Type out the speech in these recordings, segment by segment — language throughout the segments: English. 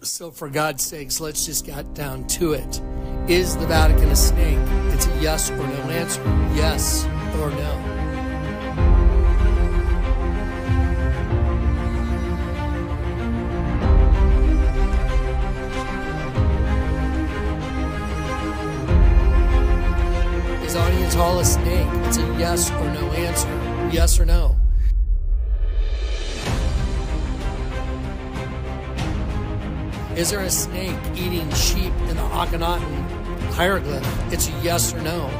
So for God's sakes, let's just get down to it. Is the Vatican a snake? It's a yes or no answer. Yes or no. Is Audience Hall a snake? It's a yes or no answer. Yes or no. Is there a snake eating sheep in the Akhenaten hieroglyph? It's a yes or no.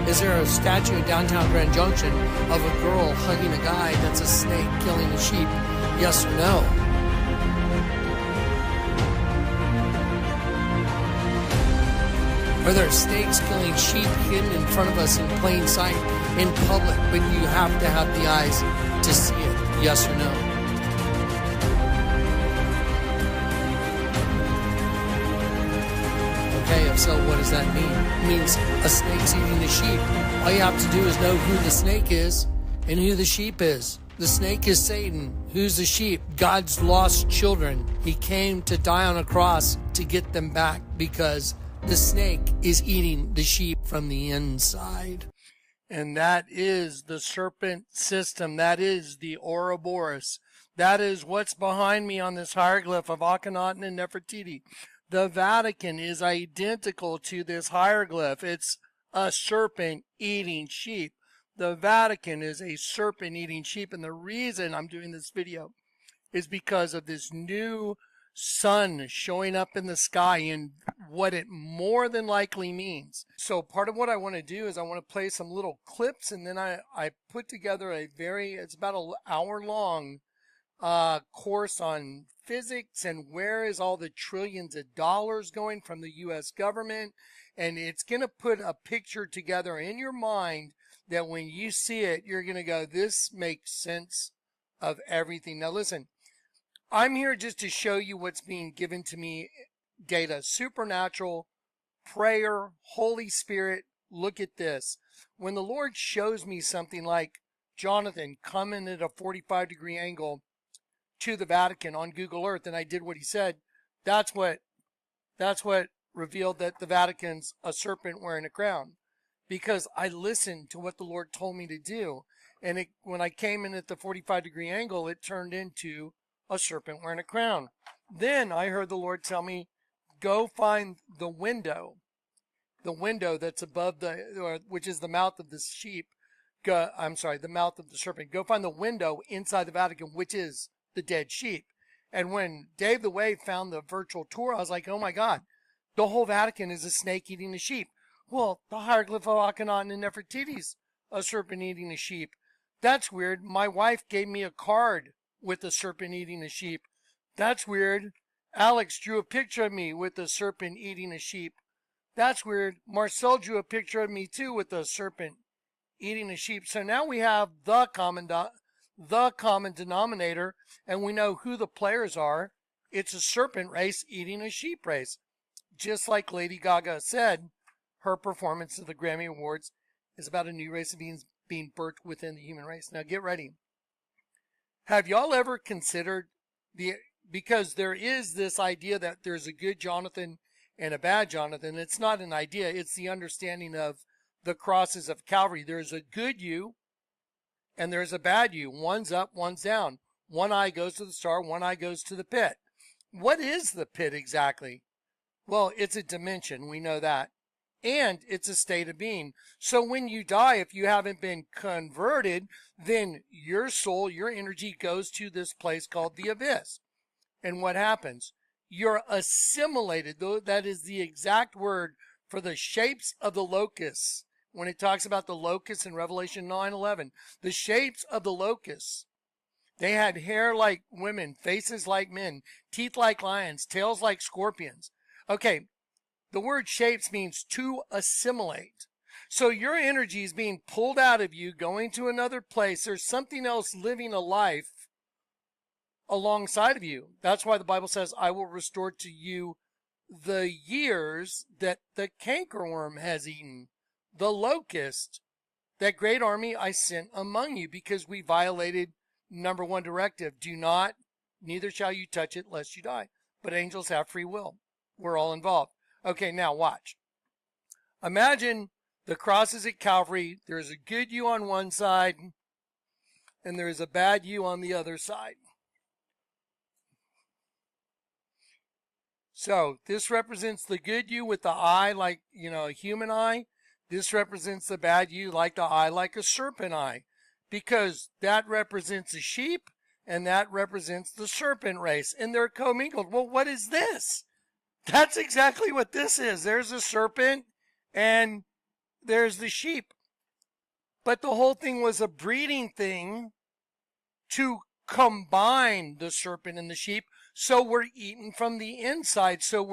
Is there a statue in downtown Grand Junction of a girl hugging a guy that's a snake killing a sheep? Yes or no? Are there snakes killing sheep hidden in front of us in plain sight in public, but you have to have the eyes to see it? Yes or no? Okay, if so, what does that mean? It means a snake's eating the sheep. All you have to do is know who the snake is and who the sheep is. The snake is Satan. Who's the sheep? God's lost children. He came to die on a cross to get them back because the snake is eating the sheep from the inside. And that is the serpent system. That is the Ouroboros. That is what's behind me on this hieroglyph of Akhenaten and Nefertiti. The Vatican is identical to this hieroglyph. It's a serpent eating sheep. The Vatican is a serpent eating sheep. And the reason I'm doing this video is because of this new sun showing up in the sky and what it more than likely means. So part of what I want to do is I want to play some little clips, and then I put together it's about an hour long course on physics and where is all the trillions of dollars going from the U.S. government. And it's going to put a picture together in your mind that when you see it, you're going to go, this makes sense of everything. Now listen, I'm here just to show you what's being given to me, data, supernatural, prayer, Holy Spirit. Look at this. When the Lord shows me something like Jonathan coming at a 45-degree angle to the Vatican on Google Earth, and I did what he said, that's what revealed that the Vatican's a serpent wearing a crown, because I listened to what the Lord told me to do. And when I came in at the 45-degree angle, it turned into a serpent wearing a crown. Then I heard the Lord tell me, go find the window that's above which is the mouth of the sheep. The mouth of the serpent. Go find the window inside the Vatican, which is the dead sheep. And when Dave the Wave found the virtual tour, I was like, oh my God, the whole Vatican is a snake eating a sheep. Well, the hieroglyph of Akhenaten and Nefertiti's a serpent eating a sheep. That's weird. My wife gave me a card with a serpent eating a sheep. That's weird. Alex drew a picture of me with a serpent eating a sheep. That's weird. Marcel drew a picture of me too with a serpent eating a sheep. So now we have the common denominator, and we know who the players are. It's a serpent race eating a sheep race. Just like Lady Gaga said, her performance of the Grammy Awards is about a new race of beings being birthed within the human race. Now get ready. Have y'all ever considered because there is this idea that there's a good Jonathan and a bad Jonathan. It's not an idea. It's the understanding of the crosses of Calvary. There's a good you and there's a bad you. One's up, one's down. One eye goes to the star, one eye goes to the pit. What is the pit exactly? Well, it's a dimension. We know that. And it's a state of being. So when you die, if you haven't been converted, then your soul, your energy goes to this place called the abyss. And what happens? You're assimilated. Though that is the exact word for the shapes of the locusts. When it talks about the locusts in Revelation 9:11, the shapes of the locusts. They had hair like women, faces like men, teeth like lions, tails like scorpions. Okay. The word shapes means to assimilate. So your energy is being pulled out of you, going to another place. There's something else living a life alongside of you. That's why the Bible says, I will restore to you the years that the cankerworm has eaten, the locust, that great army I sent among you, because we violated number one directive. Do not, neither shall you touch it lest you die. But angels have free will. We're all involved. Okay, now watch. Imagine the cross is at Calvary. There's a good you on one side, and there is a bad you on the other side. So this represents the good you with the eye like, a human eye. This represents the bad you like the eye like a serpent eye, because that represents a sheep and that represents the serpent race, and they're commingled. Well, what is this? That's exactly what this is. There's a serpent and there's the sheep. But the whole thing was a breeding thing to combine the serpent and the sheep. So we're eaten from the inside. So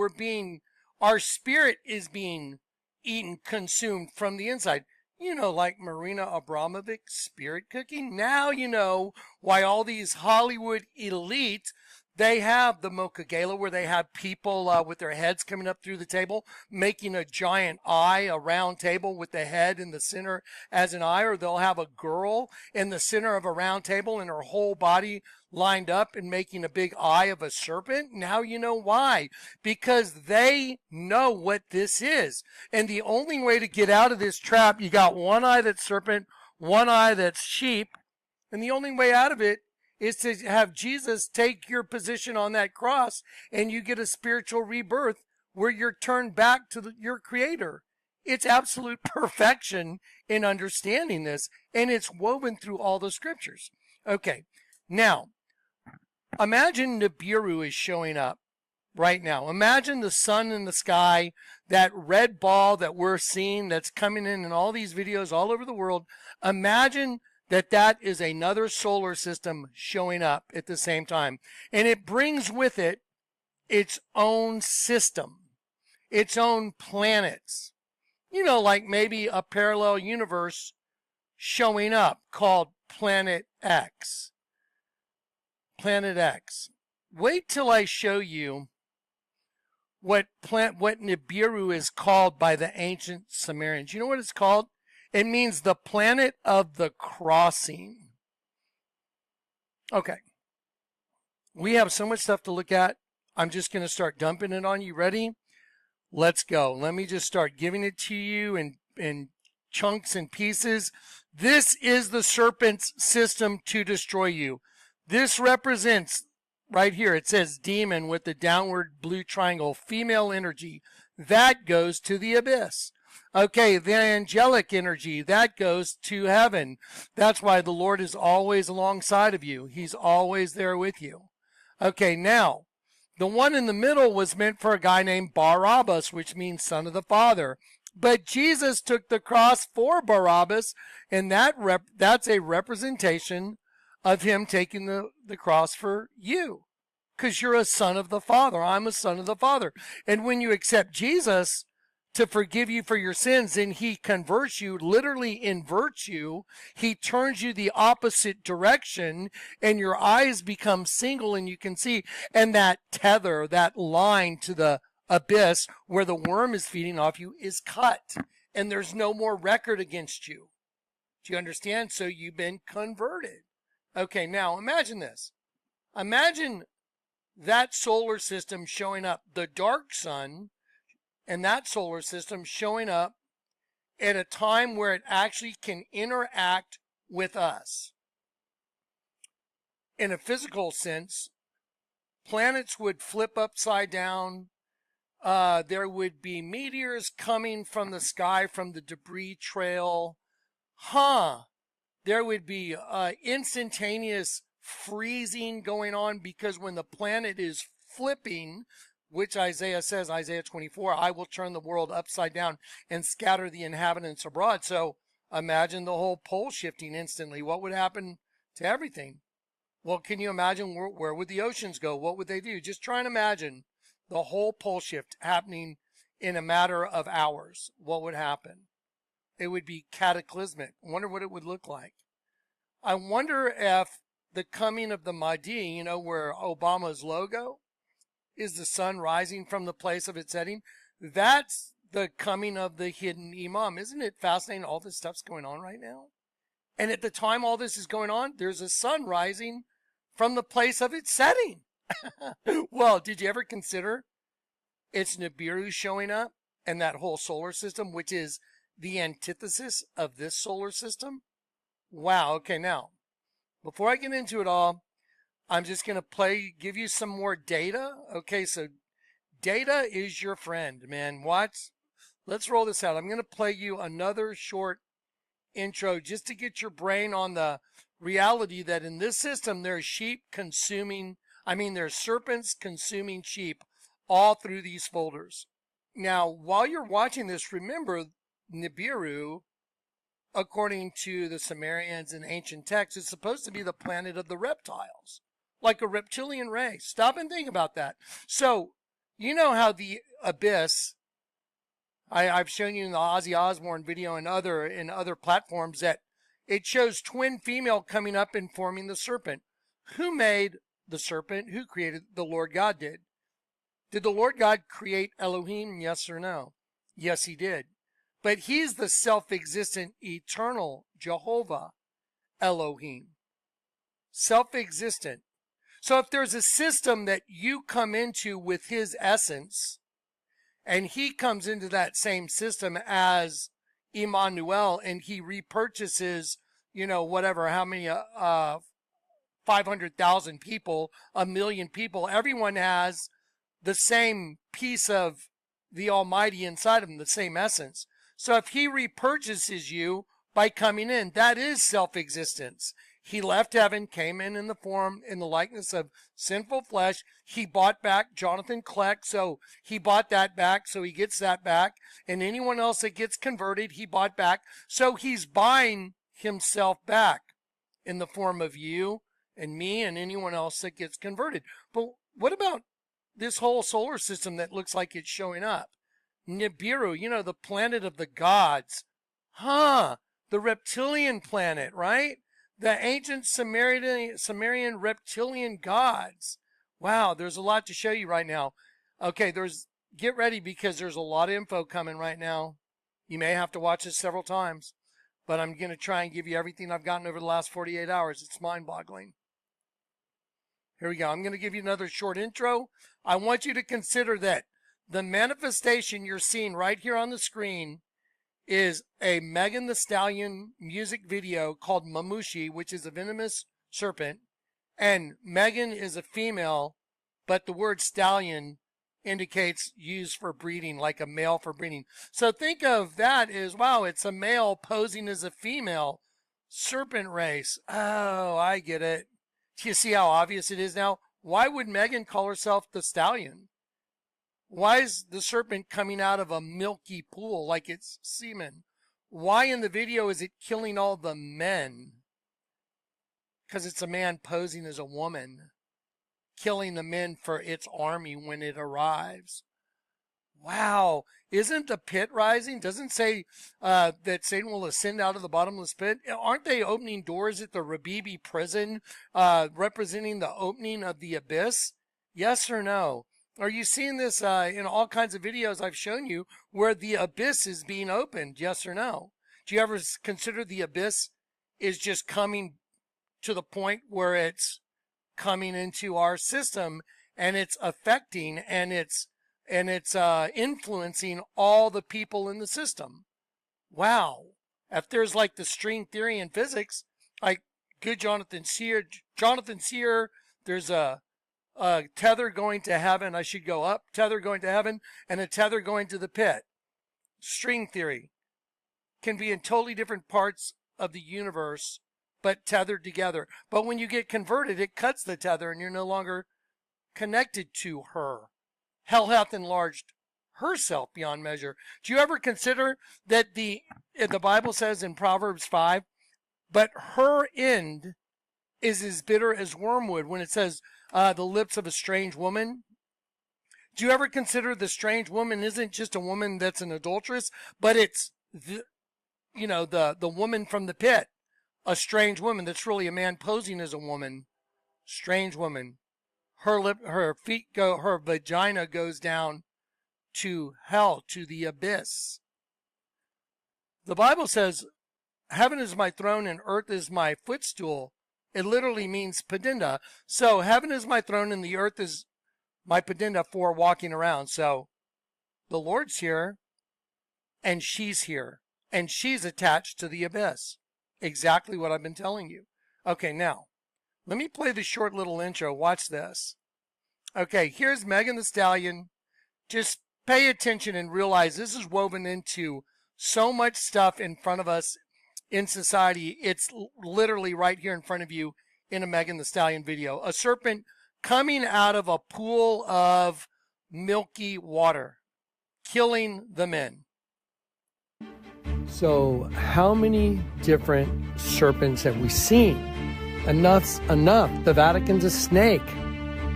our spirit is being eaten, consumed from the inside. Like Marina Abramovic's spirit cooking. Now you know why all these Hollywood elites, they have the Mocha Gala where they have people with their heads coming up through the table, making a giant eye, a round table with the head in the center as an eye, or they'll have a girl in the center of a round table and her whole body lined up and making a big eye of a serpent. Now you know why. Because they know what this is. And the only way to get out of this trap, you got one eye that's serpent, one eye that's sheep, and the only way out of it is to have Jesus take your position on that cross, and you get a spiritual rebirth where you're turned back to your Creator. It's absolute perfection in understanding this, and it's woven through all the scriptures. Okay, now, imagine Nibiru is showing up right now. Imagine the sun in the sky, that red ball that we're seeing that's coming in all these videos all over the world. Imagine that is another solar system showing up at the same time. And it brings with it its own system, its own planets. Like maybe a parallel universe showing up called Planet X. Planet X. Wait till I show you what Nibiru is called by the ancient Sumerians. You know what it's called? It means the planet of the crossing. Okay. We have so much stuff to look at. I'm just going to start dumping it on you. Ready? Let's go. Let me just start giving it to you in chunks and pieces. This is the serpent's system to destroy you. This represents, right here, it says demon with the downward blue triangle, female energy. That goes to the abyss. Okay, the angelic energy, that goes to heaven. That's why the Lord is always alongside of you. He's always there with you. Okay, now, the one in the middle was meant for a guy named Barabbas, which means son of the Father. But Jesus took the cross for Barabbas, and that's a representation of him taking the cross for you. Because you're a son of the Father. I'm a son of the Father. And when you accept Jesus to forgive you for your sins, and he converts you, literally inverts you. He turns you the opposite direction, and your eyes become single, and you can see. And that tether, that line to the abyss where the worm is feeding off you is cut, and there's no more record against you. Do you understand? So you've been converted. Okay, now imagine this. Imagine that solar system showing up, the dark sun, and that solar system showing up at a time where it actually can interact with us. In a physical sense, planets would flip upside down. There would be meteors coming from the sky from the debris trail. There would be instantaneous freezing going on, because when the planet is flipping, which Isaiah says, Isaiah 24, I will turn the world upside down and scatter the inhabitants abroad. So imagine the whole pole shifting instantly. What would happen to everything? Well, can you imagine where would the oceans go? What would they do? Just try and imagine the whole pole shift happening in a matter of hours. What would happen? It would be cataclysmic. I wonder what it would look like. I wonder if the coming of the Mahdi, you know, where Obama's logo is the sun rising from the place of its setting, that's the coming of the hidden imam. Isn't it fascinating all this stuff's going on right now? And at the time all this is going on, there's a sun rising from the place of its setting. Well, did you ever consider it's Nibiru showing up and that whole solar system, which is the antithesis of this solar system? Wow. Okay. Now, before I get into it all, I'm just going to give you some more data. Okay. So data is your friend, man. Let's roll this out. I'm going to play you another short intro just to get your brain on the reality that in this system, there's serpents consuming sheep all through these folders. Now, while you're watching this, remember Nibiru, according to the Sumerians and ancient texts, is supposed to be the planet of the reptiles, like a reptilian race. Stop and think about that. So, you know how the abyss, I've shown you in the Ozzy Osbourne video and other platforms that it shows twin female coming up and forming the serpent. Who made the serpent? Who created? The Lord God did. Did the Lord God create Elohim? Yes or no? Yes, he did. But he's the self-existent, eternal Jehovah Elohim. Self-existent. So if there's a system that you come into with his essence, and he comes into that same system as Emmanuel, and he repurchases, whatever, how many, 500,000 people, 1 million people, everyone has the same piece of the Almighty inside of them, the same essence. So if he repurchases you by coming in, that is self-existence. He left heaven, came in the likeness of sinful flesh. He bought back Jonathan Kleck, so he bought that back, so he gets that back. And anyone else that gets converted, he bought back. So he's buying himself back in the form of you and me and anyone else that gets converted. But what about this whole solar system that looks like it's showing up? Nibiru, the planet of the gods. The reptilian planet, right? The ancient Sumerian reptilian gods. Wow, there's a lot to show you right now. Okay, get ready because there's a lot of info coming right now. You may have to watch this several times, but I'm going to try and give you everything I've gotten over the last 48 hours. It's mind-boggling. Here we go. I'm going to give you another short intro. I want you to consider that the manifestation you're seeing right here on the screen is a Megan Thee Stallion music video called Mamushi, which is a venomous serpent. And Megan is a female, but the word stallion indicates used for breeding, like a male for breeding. So think of that as, wow, it's a male posing as a female serpent race. Oh, I get it. Do you see how obvious it is now? Why would Megan call herself the stallion? Why is the serpent coming out of a milky pool like it's semen? Why in the video is it killing all the men? Because it's a man posing as a woman, killing the men for its army when it arrives. Wow. Isn't the pit rising? Doesn't say that Satan will ascend out of the bottomless pit. Aren't they opening doors at the Rabibi prison, representing the opening of the abyss? Yes or no? Are you seeing this in all kinds of videos I've shown you where the abyss is being opened? Yes or no? Do you ever consider the abyss is just coming to the point where it's coming into our system and it's affecting and it's influencing all the people in the system? Wow. If there's like the string theory in physics, like good Jonathan Sear, there's a tether going to heaven. I should go up, tether going to heaven, and a tether going to the pit. String theory can be in totally different parts of the universe, but tethered together. But when you get converted, it cuts the tether and you're no longer connected to her. Hell hath enlarged herself beyond measure. Do you ever consider that the Bible says in Proverbs 5, but her end is as bitter as wormwood, when it says the lips of a strange woman? Do you ever consider the strange woman isn't just a woman that's an adulteress, but it's the woman from the pit, a strange woman that's really a man posing as a woman, strange woman. Her vagina goes down to hell, to the abyss. The Bible says, heaven is my throne and earth is my footstool. It literally means pedenda. So heaven is my throne and the earth is my pedenda for walking around. So the Lord's here and she's here and she's attached to the abyss. Exactly what I've been telling you. Okay, now let me play the short little intro. Watch this. Okay, here's Megan Thee Stallion. Just pay attention and realize this is woven into so much stuff in front of us in society. It's literally right here in front of you in a Megan Thee Stallion video. A serpent coming out of a pool of milky water, killing the men. So how many different serpents have we seen? Enough's enough. The Vatican's a snake.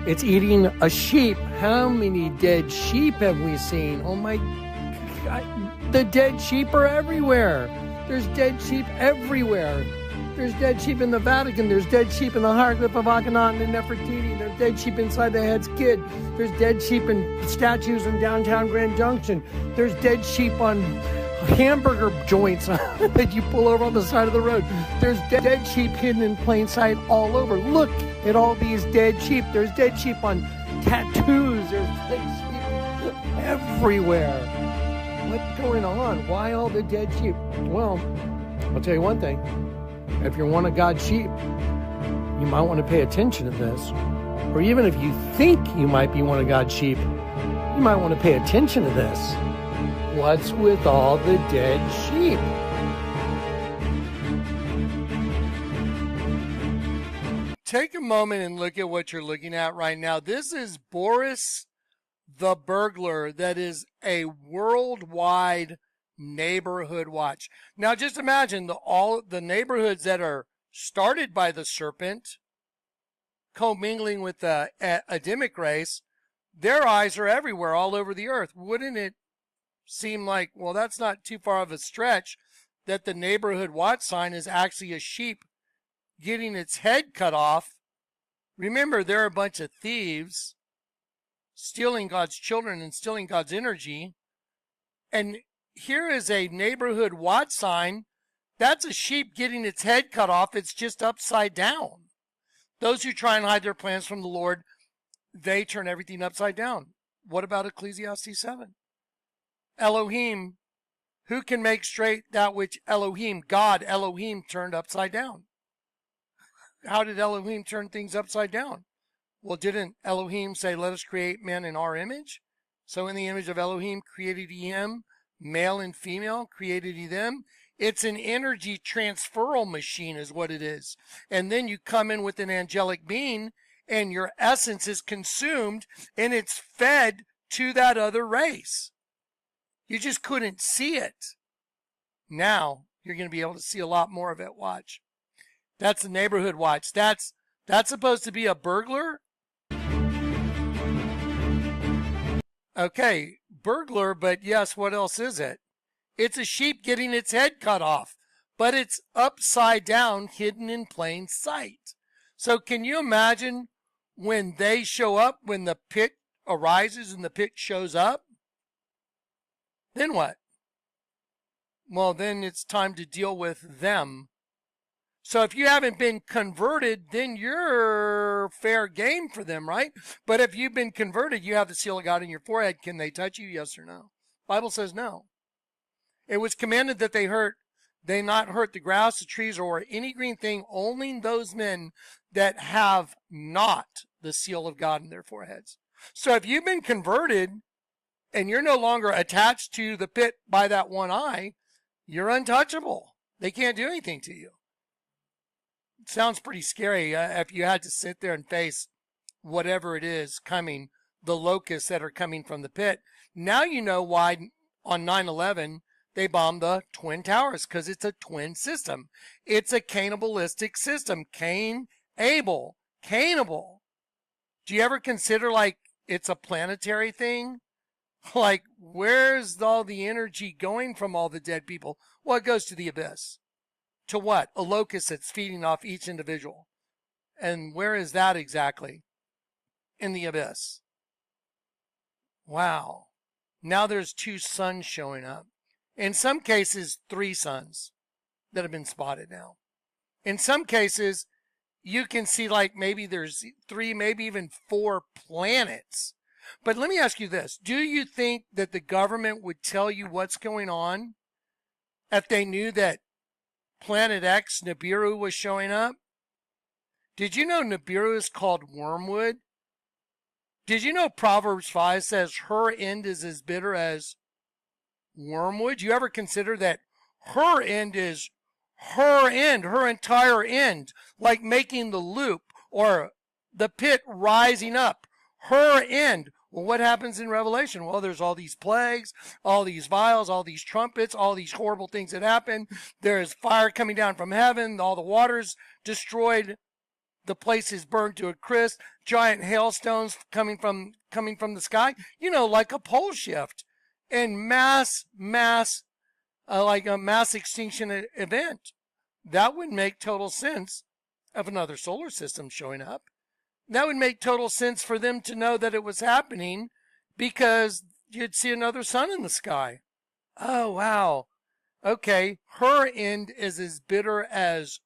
It's eating a sheep. How many dead sheep have we seen? Oh my God. The dead sheep are everywhere. There's dead sheep everywhere. There's dead sheep in the Vatican. There's dead sheep in the Hieroglyph of Akhenaten and Nefertiti. There's dead sheep inside the Head's Kid. There's dead sheep in statues in downtown Grand Junction. There's dead sheep on hamburger joints that you pull over on the side of the road. There's dead sheep hidden in plain sight all over. Look at all these dead sheep. There's dead sheep on tattoos. There's dead sheep everywhere. What's going on? Why all the dead sheep? Well, I'll tell you one thing. If you're one of God's sheep, you might want to pay attention to this. Or even if you think you might be one of God's sheep, you might want to pay attention to this. What's with all the dead sheep? Take a moment and look at what you're looking at right now. This is Boris the Burglar that is a worldwide neighborhood watch. Now just imagine all the neighborhoods that are started by the serpent commingling with the Adamic race. Their eyes are everywhere all over the earth. Wouldn't it seem like, well, that's not too far of a stretch, that the neighborhood watch sign is actually a sheep getting its head cut off? Remember, they're a bunch of thieves stealing God's children and stealing God's energy. And here is a neighborhood watch sign. That's a sheep getting its head cut off. It's just upside down. Those who try and hide their plans from the Lord, they turn everything upside down. What about Ecclesiastes 7? Elohim, who can make straight that which Elohim, God, Elohim, turned upside down? How did Elohim turn things upside down? Well, didn't Elohim say, let us create man in our image? So in the image of Elohim created he him, male and female created he them. It's an energy transferal machine is what it is. And then you come in with an angelic being and your essence is consumed and it's fed to that other race. You just couldn't see it. Now you're going to be able to see a lot more of it. Watch. That's the neighborhood watch. That's supposed to be a burglar. Okay, burglar, but yes, what else is it? It's a sheep getting its head cut off, but it's upside down, hidden in plain sight. So can you imagine when they show up, when the pit arises and the pit shows up? Then what? Well, then it's time to deal with them. So if you haven't been converted, then you're fair game for them, right? But if you've been converted, you have the seal of God in your forehead. Can they touch you? Yes or no? Bible says no. It was commanded that they not hurt the grass, the trees, or any green thing, only those men that have not the seal of God in their foreheads. So if you've been converted and you're no longer attached to the pit by that one eye, you're untouchable. They can't do anything to you. It sounds pretty scary if you had to sit there and face whatever it is coming, the locusts that are coming from the pit. Now you know why on 9/11 they bombed the Twin Towers, because it's a twin system. It's a cannibalistic system. Cain, Abel, cannibal. Do you ever consider like it's a planetary thing? Like, where's all the energy going from all the dead people? Well, it goes to the abyss. To what? A locust that's feeding off each individual. And where is that exactly? In the abyss. Wow. Now there's 2 suns showing up. In some cases, 3 suns that have been spotted now. In some cases, you can see like maybe there's 3, maybe even 4 planets. But let me ask you this. Do you think that the government would tell you what's going on if they knew that Planet X, Nibiru, was showing up? Did you know Nibiru is called wormwood? Did you know Proverbs 5 says her end is as bitter as wormwood? You ever consider that her end is her end, her entire end, like making the loop or the pit rising up? Her end. Well, what happens in Revelation? Well, there's all these plagues, all these vials, all these trumpets, all these horrible things that happen. There's fire coming down from heaven. All the water's destroyed. The place is burned to a crisp. Giant hailstones coming from the sky. You know, like a pole shift and like a mass extinction event. That would make total sense of another solar system showing up. That would make total sense for them to know that it was happening because you'd see another sun in the sky. Oh, wow. Okay. Her end is as bitter as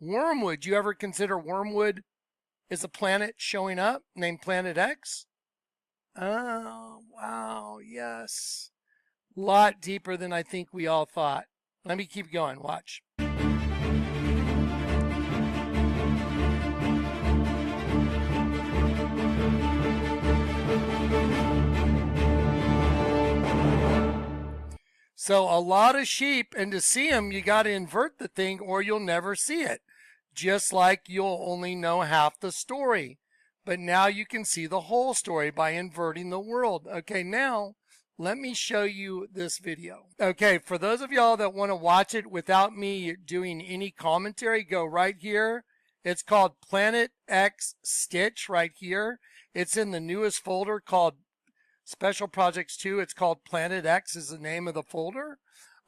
wormwood. You ever consider wormwood is a planet showing up named Planet X? Oh, wow. Yes. A lot deeper than I think we all thought. Let me keep going. Watch. So a lot of sheep, and to see them, you got to invert the thing or you'll never see it. Just like you'll only know half the story. But now you can see the whole story by inverting the world. Okay, now let me show you this video. Okay, for those of y'all that want to watch it without me doing any commentary, go right here. It's called Planet X Stitch right here. It's in the newest folder called Special Projects 2. It's called Planet X is the name of the folder.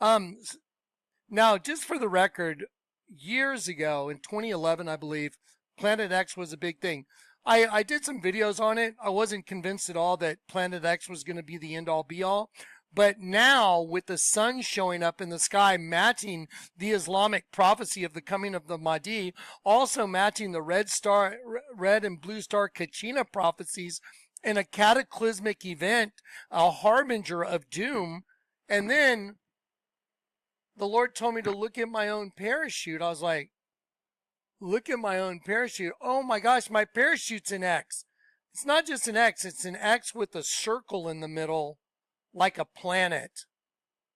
Now, just for the record, years ago, in 2011, I believe, Planet X was a big thing. I did some videos on it. I wasn't convinced at all that Planet X was going to be the end-all, be-all. But now, with the sun showing up in the sky, matching the Islamic prophecy of the coming of the Mahdi, also matching the red and blue star Kachina prophecies, in a cataclysmic event, a harbinger of doom. And then the Lord told me to look at my own parachute. I was like, look at my own parachute. Oh my gosh, my parachute's an X. It's not just an X, it's an X with a circle in the middle, like a planet.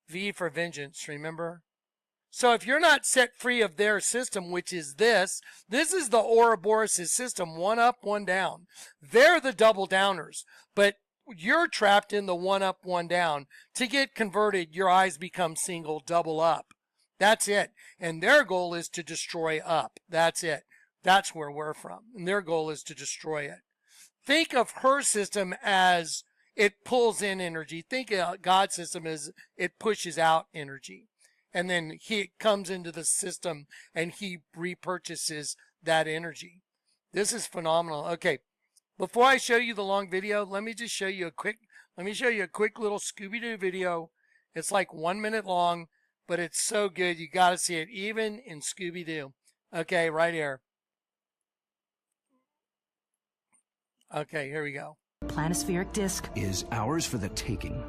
V for vengeance, remember? So if you're not set free of their system, which is this is the Ouroboros' system, one up, one down. They're the double downers, but you're trapped in the one up, one down. To get converted, your eyes become single, double up. That's it. And their goal is to destroy up. That's it. That's where we're from. And their goal is to destroy it. Think of her system as it pulls in energy. Think of God's system as it pushes out energy. And then he comes into the system and he repurchases that energy. This is phenomenal. Okay. Before I show you the long video, let me show you a quick little Scooby-Doo video. It's like 1 minute long, but it's so good. You got to see it even in Scooby-Doo. Okay. Right here. Okay. Here we go. Planispheric disk is ours for the taking.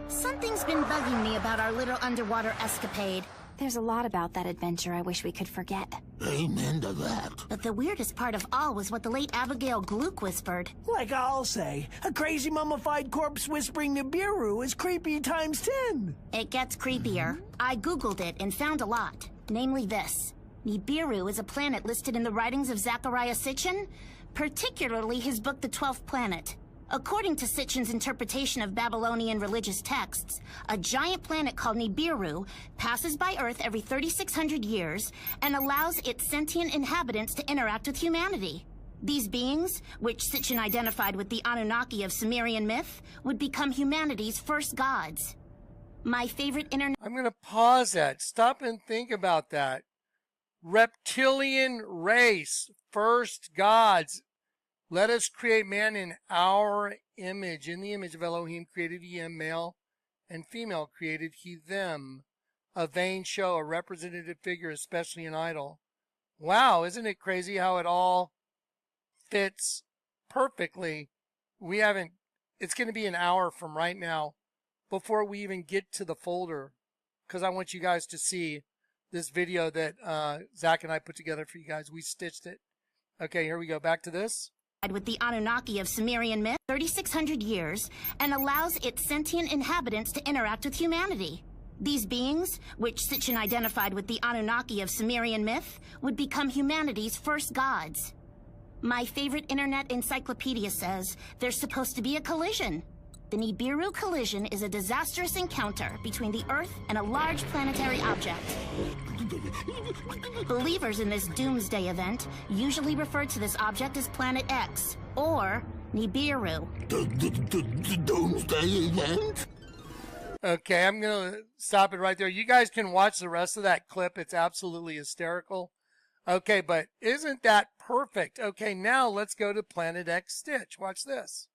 Something's been bugging me about our little underwater escapade. There's a lot about that adventure I wish we could forget. Amen to that. But the weirdest part of all was what the late Abigail Gluck whispered. Like I'll say, a crazy mummified corpse whispering Nibiru is creepy times 10. It gets creepier. I googled it and found a lot. Namely this. Nibiru is a planet listed in the writings of Zecharia Sitchin, particularly his book The 12th Planet. According to Sitchin's interpretation of Babylonian religious texts, a giant planet called Nibiru passes by Earth every 3,600 years and allows its sentient inhabitants to interact with humanity. These beings, which Sitchin identified with the Anunnaki of Sumerian myth, would become humanity's first gods. My favorite internet... I'm going to pause that. Stop and think about that. Reptilian race, first gods. Let us create man in our image. In the image of Elohim created he him, male and female created he them. A vain show, a representative figure, especially an idol. Wow, isn't it crazy how it all fits perfectly? It's going to be an hour from right now before we even get to the folder, because I want you guys to see this video that Zach and I put together for you guys. We stitched it. Okay, here we go. Back to this. With the Anunnaki of Sumerian myth, 3,600 years, and allows its sentient inhabitants to interact with humanity. These beings, which Sitchin identified with the Anunnaki of Sumerian myth, would become humanity's first gods. My favorite internet encyclopedia says there's supposed to be a collision. The Nibiru collision is a disastrous encounter between the Earth and a large planetary object. Believers in this doomsday event usually refer to this object as Planet X, or Nibiru. Doomsday event? Okay, I'm going to stop it right there. You guys can watch the rest of that clip. It's absolutely hysterical. Okay, but isn't that perfect? Okay, now let's go to Planet X Stitch. Watch this.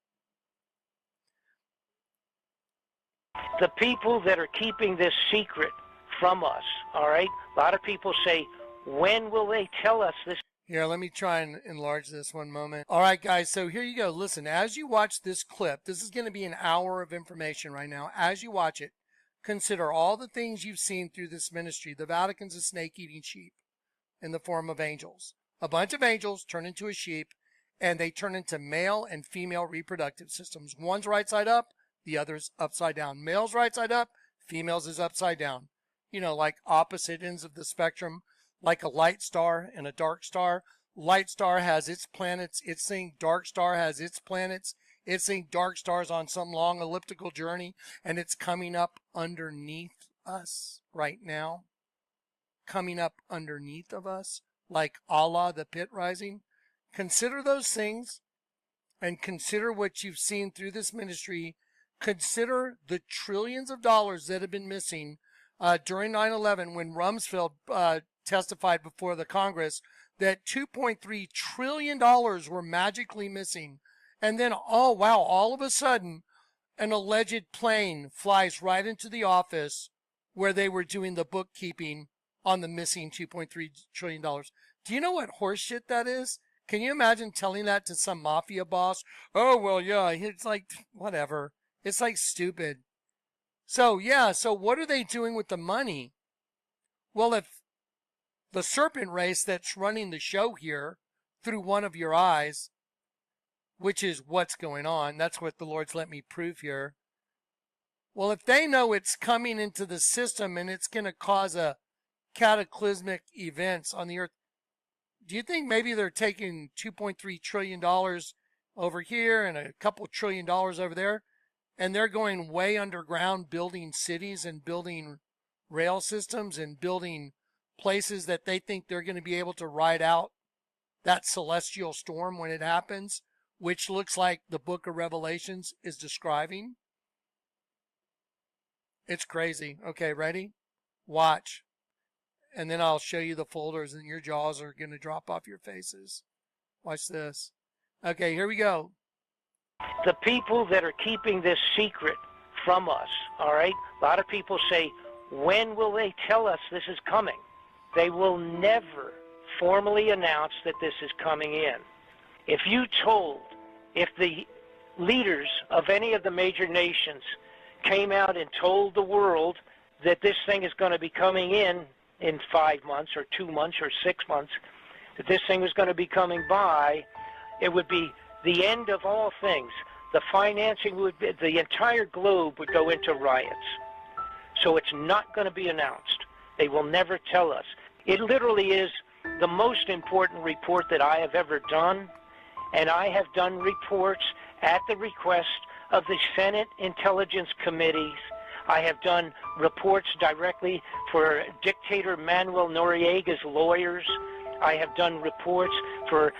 The people that are keeping this secret from us, all right? A lot of people say, when will they tell us this? Here, let me try and enlarge this one moment. All right, guys, so here you go. Listen, as you watch this clip, this is going to be an hour of information right now. As you watch it, consider all the things you've seen through this ministry. The Vatican's a snake-eating sheep in the form of angels. A bunch of angels turn into a sheep, and they turn into male and female reproductive systems. One's right side up, the other's upside down. Male's right side up, female's is upside down. You know, like opposite ends of the spectrum, like a light star and a dark star. Light star has its planets, its thing. Dark star has its planets, its thing. Dark star's on some long elliptical journey, and it's coming up underneath us right now. Coming up underneath of us, like Allah, the pit rising. Consider those things, and consider what you've seen through this ministry. Consider the trillions of dollars that have been missing during 9/11 when Rumsfeld testified before the Congress that $2.3 trillion were magically missing. And then, oh wow, all of a sudden, an alleged plane flies right into the office where they were doing the bookkeeping on the missing $2.3 trillion. Do you know what horseshit that is? Can you imagine telling that to some mafia boss? Oh, well, yeah, it's like, whatever. It's like stupid. So, yeah, so what are they doing with the money? Well, if the serpent race that's running the show here through one of your eyes, which is what's going on, that's what the Lord's let me prove here. Well, if they know it's coming into the system and it's going to cause a cataclysmic events on the earth, do you think maybe they're taking $2.3 trillion over here and a couple $1 trillion over there, and they're going way underground building cities and building rail systems and building places that they think they're going to be able to ride out that celestial storm when it happens, which looks like the book of Revelations is describing? It's crazy. Okay, ready? Watch. And then I'll show you the folders and your jaws are going to drop off your faces. Watch this. Okay, here we go. The people that are keeping this secret from us, all right? A lot of people say, when will they tell us this is coming? They will never formally announce that this is coming in. If the leaders of any of the major nations came out and told the world that this thing is going to be coming in 5 months or 2 months or 6 months, that this thing was going to be coming by, it would be the end of all things. The financing would be, the entire globe would go into riots. So it's not going to be announced. They will never tell us. It literally is the most important report that I have ever done, and I have done reports at the request of the Senate Intelligence Committees. I have done reports directly for dictator Manuel Noriega's lawyers. I have done reports for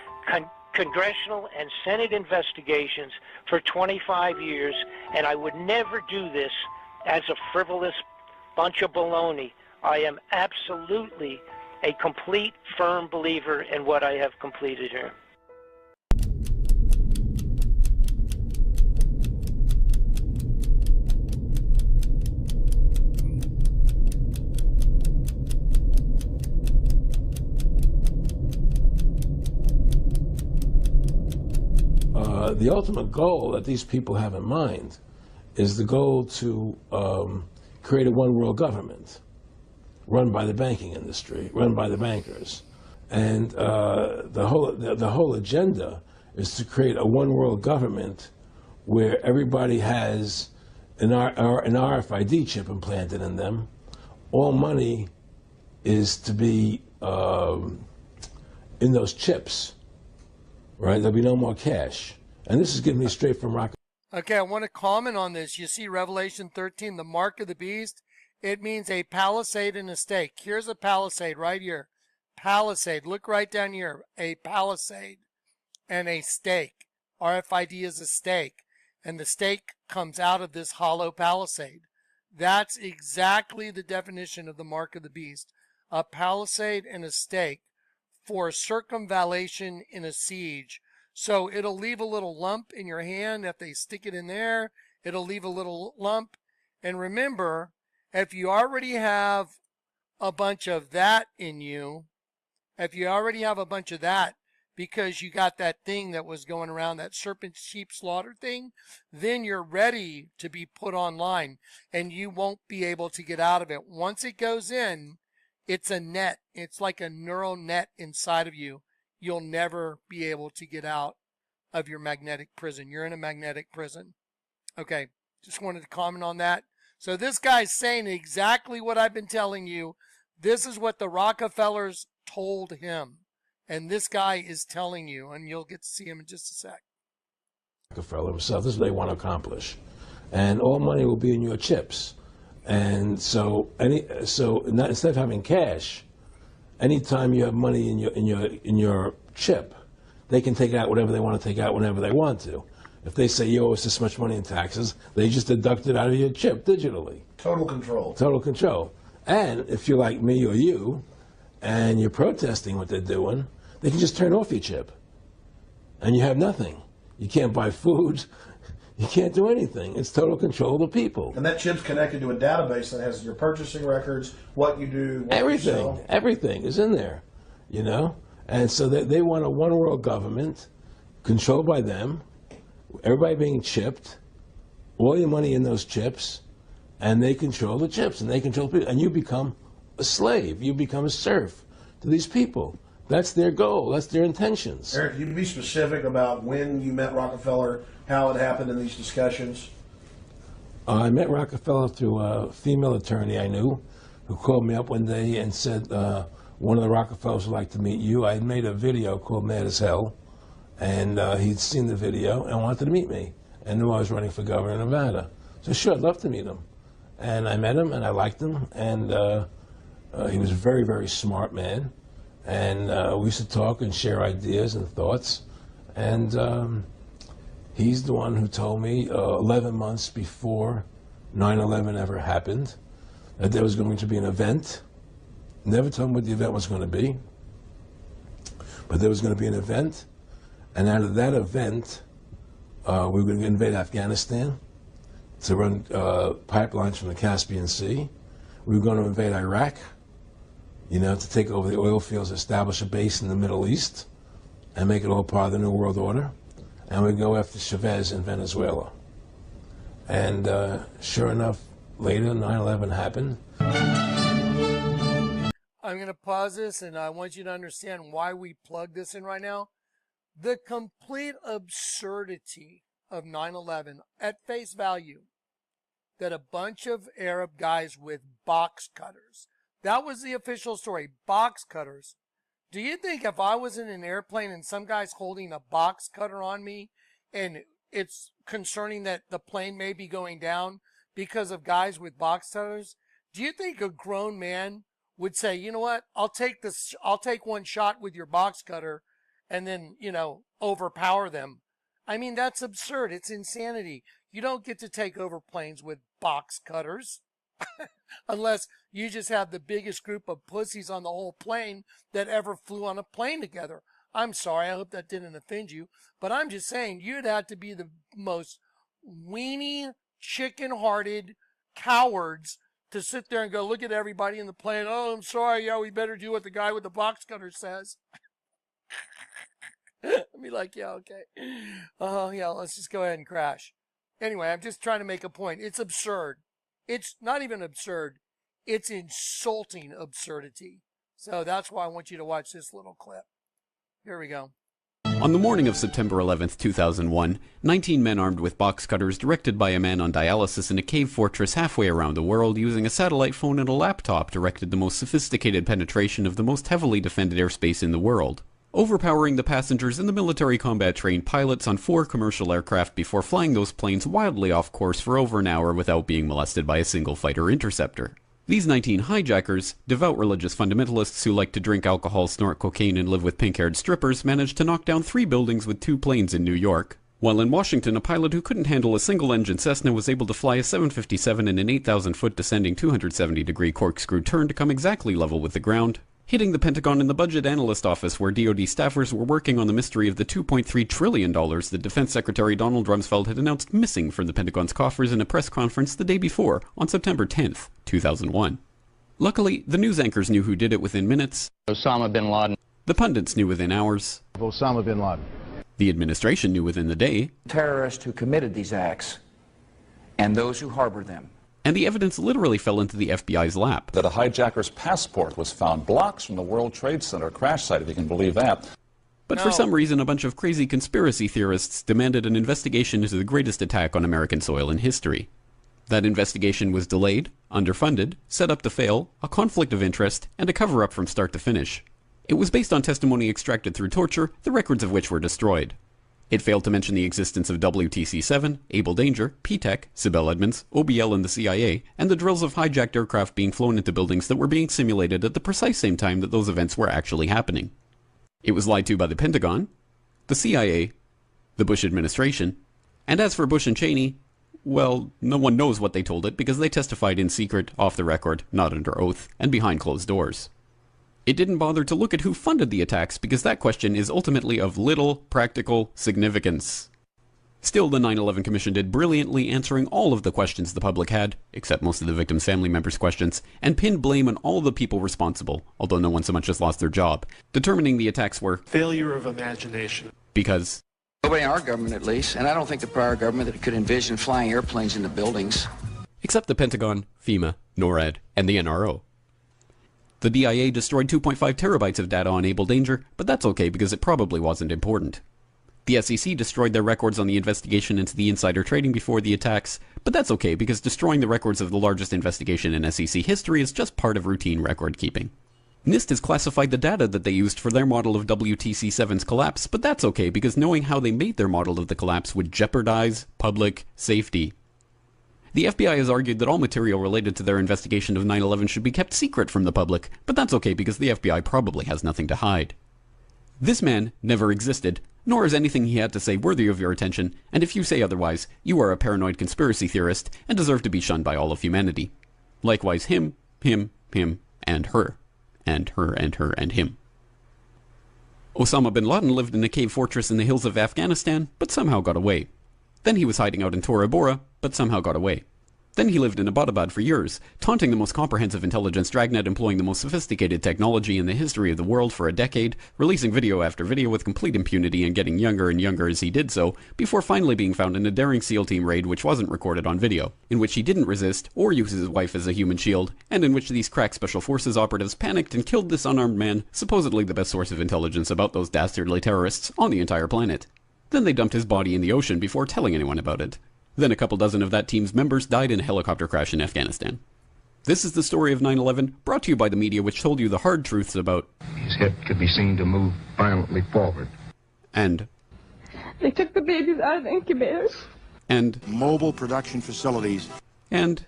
congressional and Senate investigations for 25 years, and I would never do this as a frivolous bunch of baloney. I am absolutely a complete, firm believer in what I have completed here. The ultimate goal that these people have in mind is the goal to create a one-world government run by the banking industry, run by the bankers. And the whole agenda is to create a one-world government where everybody has an RFID chip implanted in them. All money is to be in those chips, right? There'll be no more cash. And this is giving me straight from Rock. Okay, I want to comment on this. You see Revelation 13, the mark of the beast. It means a palisade and a stake. Here's a palisade right here. Palisade. Look right down here. A palisade and a stake. RFID is a stake. And the stake comes out of this hollow palisade. That's exactly the definition of the mark of the beast. A palisade and a stake for circumvallation in a siege. So it'll leave a little lump in your hand. If they stick it in there, it'll leave a little lump. And remember, if you already have a bunch of that in you, if you already have a bunch of that because you got that thing that was going around, that serpent sheep slaughter thing, then you're ready to be put online and you won't be able to get out of it. Once it goes in, it's a net. It's like a neural net inside of you. You'll never be able to get out of your magnetic prison. You're in a magnetic prison. Okay, just wanted to comment on that. So this guy's saying exactly what I've been telling you. This is what the Rockefellers told him. And this guy is telling you, and you'll get to see him in just a sec. Rockefeller himself, this is what they want to accomplish. And all money will be in your chips. And so instead of having cash, anytime you have money in your chip, they can take out whatever they want to take out whenever they want to. If they say you owe us this much money in taxes, they just deduct it out of your chip digitally. Total control. Total control. And if you're like me or you, and you're protesting what they're doing, they can just turn off your chip. And you have nothing. You can't buy food. You can't do anything. It's total control of the people. And that chip's connected to a database that has your purchasing records, what you do, what everything, you sell. Everything is in there, you know? And so they want a one-world government controlled by them, everybody being chipped, all your money in those chips, and they control the chips, and they control people. And you become a slave. You become a serf to these people. That's their goal. That's their intentions. Eric, can you be specific about when you met Rockefeller, how it happened in these discussions? I met Rockefeller through a female attorney I knew who called me up one day and said, one of the Rockefellers would like to meet you. I had made a video called Mad as Hell, and he'd seen the video and wanted to meet me and knew I was running for governor of Nevada. So sure, I'd love to meet him. And I met him, and I liked him, and he was a very, very smart man. And we used to talk and share ideas and thoughts. And he's the one who told me 11 months before 9/11 ever happened that there was going to be an event. Never told me what the event was going to be, but there was going to be an event. And out of that event, we were going to invade Afghanistan to run pipelines from the Caspian Sea. We were going to invade Iraq, you know, to take over the oil fields, establish a base in the Middle East, and make it all part of the New World Order. And we'd go after Chavez in Venezuela. And sure enough, later, 9/11 happened. I'm going to pause this, and I want you to understand why we plug this in right now. The complete absurdity of 9/11 at face value, that a bunch of Arab guys with box cutters, that was the official story, box cutters. Do you think if I was in an airplane and some guy's holding a box cutter on me and it's concerning that the plane may be going down because of guys with box cutters, do you think a grown man would say, you know what, I'll take one shot with your box cutter and then, overpower them. I mean, that's absurd. It's insanity. You don't get to take over planes with box cutters unless you just have the biggest group of pussies on the whole plane that ever flew on a plane together. I'm sorry. I hope that didn't offend you, but I'm just saying you'd have to be the most weenie, chicken-hearted cowards to sit there and go, look at everybody in the plane. Oh, I'm sorry. Yeah, we better do what the guy with the box cutter says. I'd be like, yeah, okay. Yeah, let's just go ahead and crash. Anyway, I'm just trying to make a point. It's absurd. It's not even absurd. It's insulting absurdity. So that's why I want you to watch this little clip. Here we go. On the morning of September 11th, 2001, 19 men armed with box cutters directed by a man on dialysis in a cave fortress halfway around the world using a satellite phone and a laptop directed the most sophisticated penetration of the most heavily defended airspace in the world, overpowering the passengers and the military combat-trained pilots on 4 commercial aircraft before flying those planes wildly off course for over an hour without being molested by a single fighter interceptor. These 19 hijackers, devout religious fundamentalists who like to drink alcohol, snort cocaine, and live with pink-haired strippers, managed to knock down 3 buildings with 2 planes in New York. While in Washington, a pilot who couldn't handle a single-engine Cessna was able to fly a 757 in an 8,000-foot descending 270-degree corkscrew turn to come exactly level with the ground, hitting the Pentagon and the Budget Analyst Office where DoD staffers were working on the mystery of the $2.3 trillion that Defense Secretary Donald Rumsfeld had announced missing from the Pentagon's coffers in a press conference the day before, on September 10th, 2001. Luckily, the news anchors knew who did it within minutes. Osama bin Laden. The pundits knew within hours. Osama bin Laden. The administration knew within the day. Terrorists who committed these acts and those who harbored them. And the evidence literally fell into the FBI's lap. That a hijacker's passport was found blocks from the World Trade Center crash site, if you can believe that. But for some reason, a bunch of crazy conspiracy theorists demanded an investigation into the greatest attack on American soil in history. That investigation was delayed, underfunded, set up to fail, a conflict of interest, and a cover-up from start to finish. It was based on testimony extracted through torture, the records of which were destroyed. It failed to mention the existence of WTC-7, Able Danger, P-TECH, Sibel Edmonds, OBL and the CIA, and the drills of hijacked aircraft being flown into buildings that were being simulated at the precise same time that those events were actually happening. It was lied to by the Pentagon, the CIA, the Bush administration, and as for Bush and Cheney, well, no one knows what they told it because they testified in secret, off the record, not under oath, and behind closed doors. It didn't bother to look at who funded the attacks because that question is ultimately of little practical significance. Still, the 9/11 Commission did brilliantly answering all of the questions the public had, except most of the victims' family members' questions, and pinned blame on all the people responsible, although no one so much as lost their job, determining the attacks were failure of imagination. Because nobody in our government, at least, and I don't think the prior government that could envision flying airplanes into buildings. Except the Pentagon, FEMA, NORAD, and the NRO. The DIA destroyed 2.5 terabytes of data on Able Danger, but that's okay because it probably wasn't important. The SEC destroyed their records on the investigation into the insider trading before the attacks, but that's okay because destroying the records of the largest investigation in SEC history is just part of routine record keeping. NIST has classified the data that they used for their model of WTC-7's collapse, but that's okay because knowing how they made their model of the collapse would jeopardize public safety. The FBI has argued that all material related to their investigation of 9/11 should be kept secret from the public, but that's okay because the FBI probably has nothing to hide. This man never existed, nor is anything he had to say worthy of your attention, and if you say otherwise, you are a paranoid conspiracy theorist and deserve to be shunned by all of humanity. Likewise him, and her, and her, and her, and him. Osama bin Laden lived in a cave fortress in the hills of Afghanistan, but somehow got away. Then he was hiding out in Tora Bora, but somehow got away. Then he lived in Abbottabad for years, taunting the most comprehensive intelligence dragnet employing the most sophisticated technology in the history of the world for a decade, releasing video after video with complete impunity and getting younger and younger as he did so, before finally being found in a daring SEAL team raid which wasn't recorded on video, in which he didn't resist or use his wife as a human shield, and in which these crack special forces operatives panicked and killed this unarmed man, supposedly the best source of intelligence about those dastardly terrorists on the entire planet. Then they dumped his body in the ocean before telling anyone about it. Then a couple dozen of that team's members died in a helicopter crash in Afghanistan. This is the story of 9/11, brought to you by the media which told you the hard truths about his head could be seen to move violently forward. And they took the babies out of the incubators. And mobile production facilities. And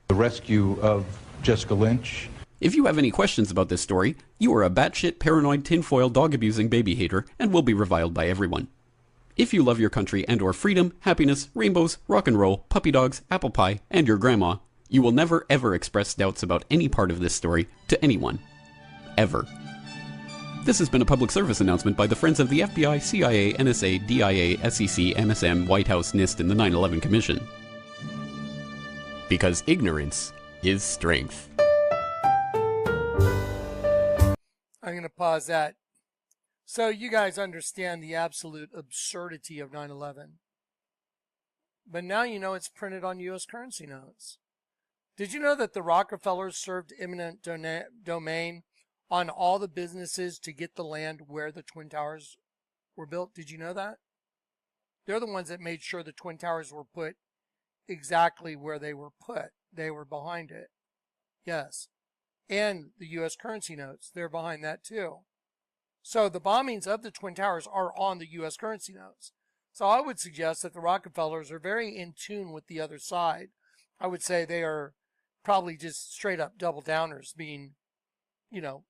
the rescue of Jessica Lynch. If you have any questions about this story, you are a batshit paranoid tinfoil dog-abusing baby hater and will be reviled by everyone. If you love your country and or freedom, happiness, rainbows, rock and roll, puppy dogs, apple pie, and your grandma, you will never ever express doubts about any part of this story to anyone. Ever. This has been a public service announcement by the Friends of the FBI, CIA, NSA, DIA, SEC, MSM, White House, NIST, and the 9/11 Commission. Because ignorance is strength. I'm going to pause that. So you guys understand the absolute absurdity of 9/11. But now you know it's printed on U.S. currency notes. Did you know that the Rockefellers served eminent domain on all the businesses to get the land where the Twin Towers were built? Did you know that? They're the ones that made sure the Twin Towers were put exactly where they were put. They were behind it. Yes. And the U.S. currency notes, they're behind that too. So the bombings of the Twin Towers are on the U.S. currency notes. So I would suggest that the Rockefellers are very in tune with the other side. I would say they are probably just straight up double downers, being, you know,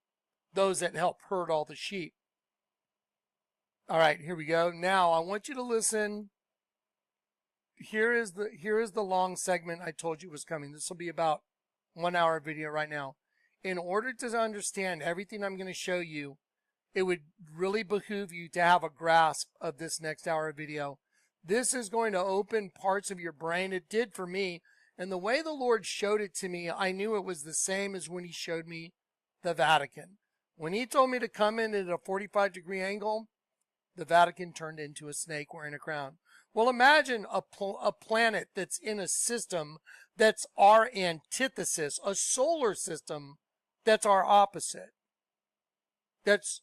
those that help herd all the sheep. All right, here we go. Now I want you to listen. Here is the long segment I told you was coming. This will be about 1 hour video right now. In order to understand everything I'm going to show you, it would really behoove you to have a grasp of this next hour video. This is going to open parts of your brain. It did for me. And the way the Lord showed it to me, I knew it was the same as when he showed me the Vatican. When he told me to come in at a 45-degree angle, the Vatican turned into a snake wearing a crown. Well, imagine a planet that's in a system that's our antithesis, a solar system that's our opposite. That's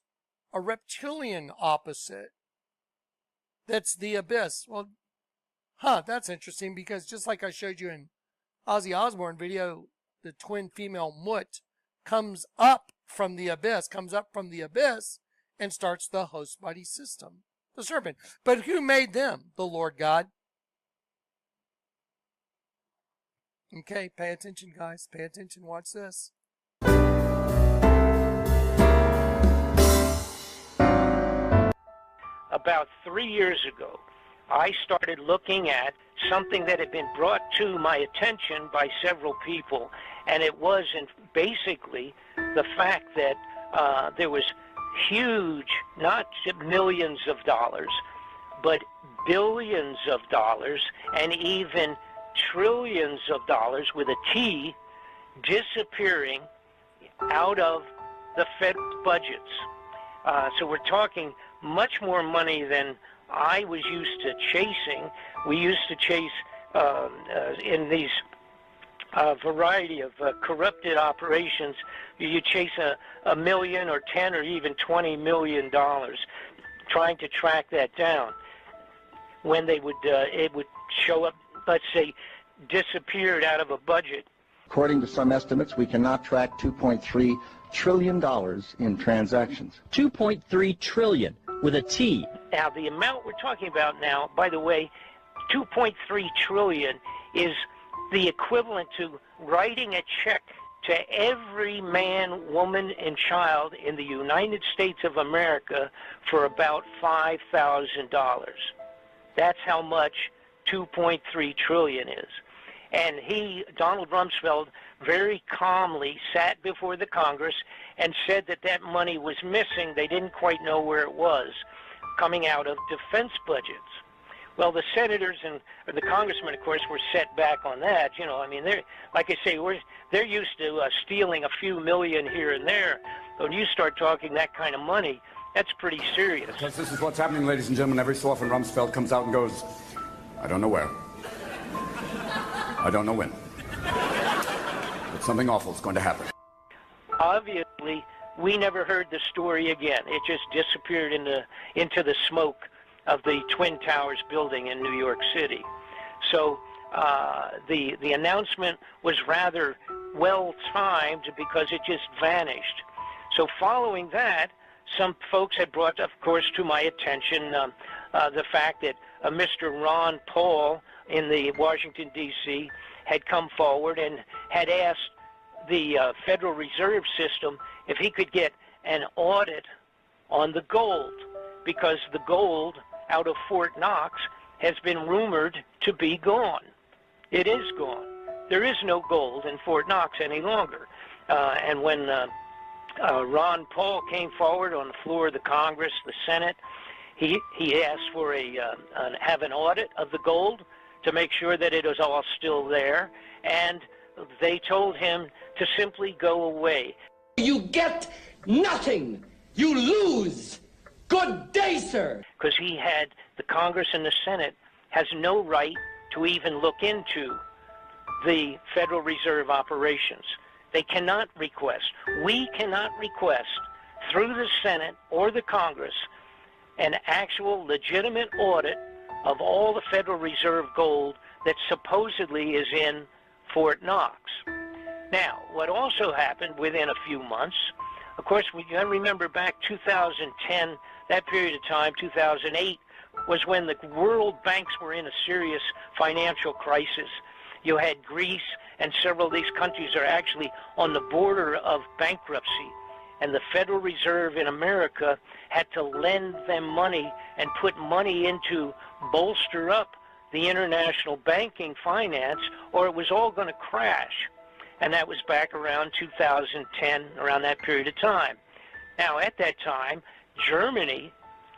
a reptilian opposite. That's the abyss. Well, that's interesting, because just like I showed you in Ozzy Osbourne video, the twin female Mutt comes up from the abyss, and starts the host body system, the serpent. But who made them? The Lord God. Okay, pay attention, guys. Pay attention. Watch this. About 3 years ago, I started looking at something that had been brought to my attention by several people, and it was basically the fact that there was huge, not millions of dollars, but billions of dollars, and even trillions of dollars with a T, disappearing out of the Fed budgets. So we're talking much more money than I was used to chasing. We used to chase in these variety of corrupted operations. You chase a million or 10 or even $20 million, trying to track that down. When they would, it would show up, let's say, disappeared out of a budget. According to some estimates, we cannot track $2.3 trillion in transactions. 2.3 trillion with a T. Now, the amount we're talking about now, by the way, 2.3 trillion is the equivalent to writing a check to every man, woman, and child in the United States of America for about $5,000. That's how much 2.3 trillion is. And Donald Rumsfeld, very calmly sat before the Congress and said that that money was missing. They didn't quite know where it was, coming out of defense budgets. Well, the senators and the congressmen, of course, were set back on that. You know, I mean, they're, like I say, they're used to stealing a few million here and there. But when you start talking that kind of money, that's pretty serious. Because this is what's happening, ladies and gentlemen. Every so often, Rumsfeld comes out and goes, I don't know where. I don't know when. But something awful is going to happen. Obviously, we never heard the story again. It just disappeared into the smoke of the Twin Towers building in New York City. So the announcement was rather well-timed because it just vanished. So following that, some folks had brought, of course, to my attention the fact that Mr. Ron Paul in the Washington, D.C., had come forward and had asked the Federal Reserve System if he could get an audit on the gold, because the gold out of Fort Knox has been rumored to be gone. It is gone. There is no gold in Fort Knox any longer. And when Ron Paul came forward on the floor of the Congress, the Senate, he asked for have an audit of the gold to make sure that it was all still there, and they told him to simply go away. You get nothing. You lose. Good day, sir. Because the Congress and the Senate has no right to even look into the Federal Reserve operations. They cannot request. We cannot request through the Senate or the Congress an actual legitimate audit of all the Federal Reserve gold that supposedly is in Fort Knox. Now, what also happened within a few months, of course, we got to remember back 2010, that period of time, 2008, was when the world banks were in a serious financial crisis. You had Greece, and several of these countries are actually on the border of bankruptcy. And the Federal Reserve in America had to lend them money and put money in to bolster up the international banking finance, or it was all going to crash. And that was back around 2010, around that period of time. Now, at that time, Germany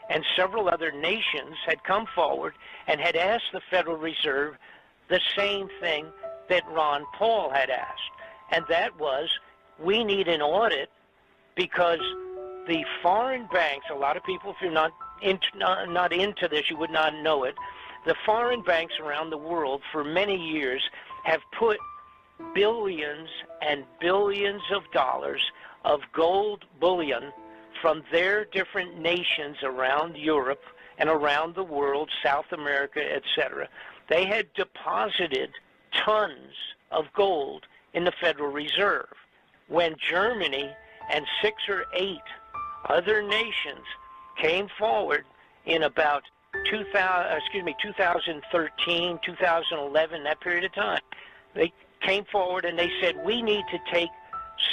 and several other nations had come forward and had asked the Federal Reserve the same thing that Ron Paul had asked, and that was, we need an audit because the foreign banks, a lot of people, if you're not into this, you would not know it, the foreign banks around the world for many years have put billions and billions of dollars of gold bullion from their different nations around Europe and around the world, South America, etc. They had deposited tons of gold in the Federal Reserve. When Germany and 6 or 8 other nations came forward in about 2013, 2011, that period of time, they came forward and they said, we need to take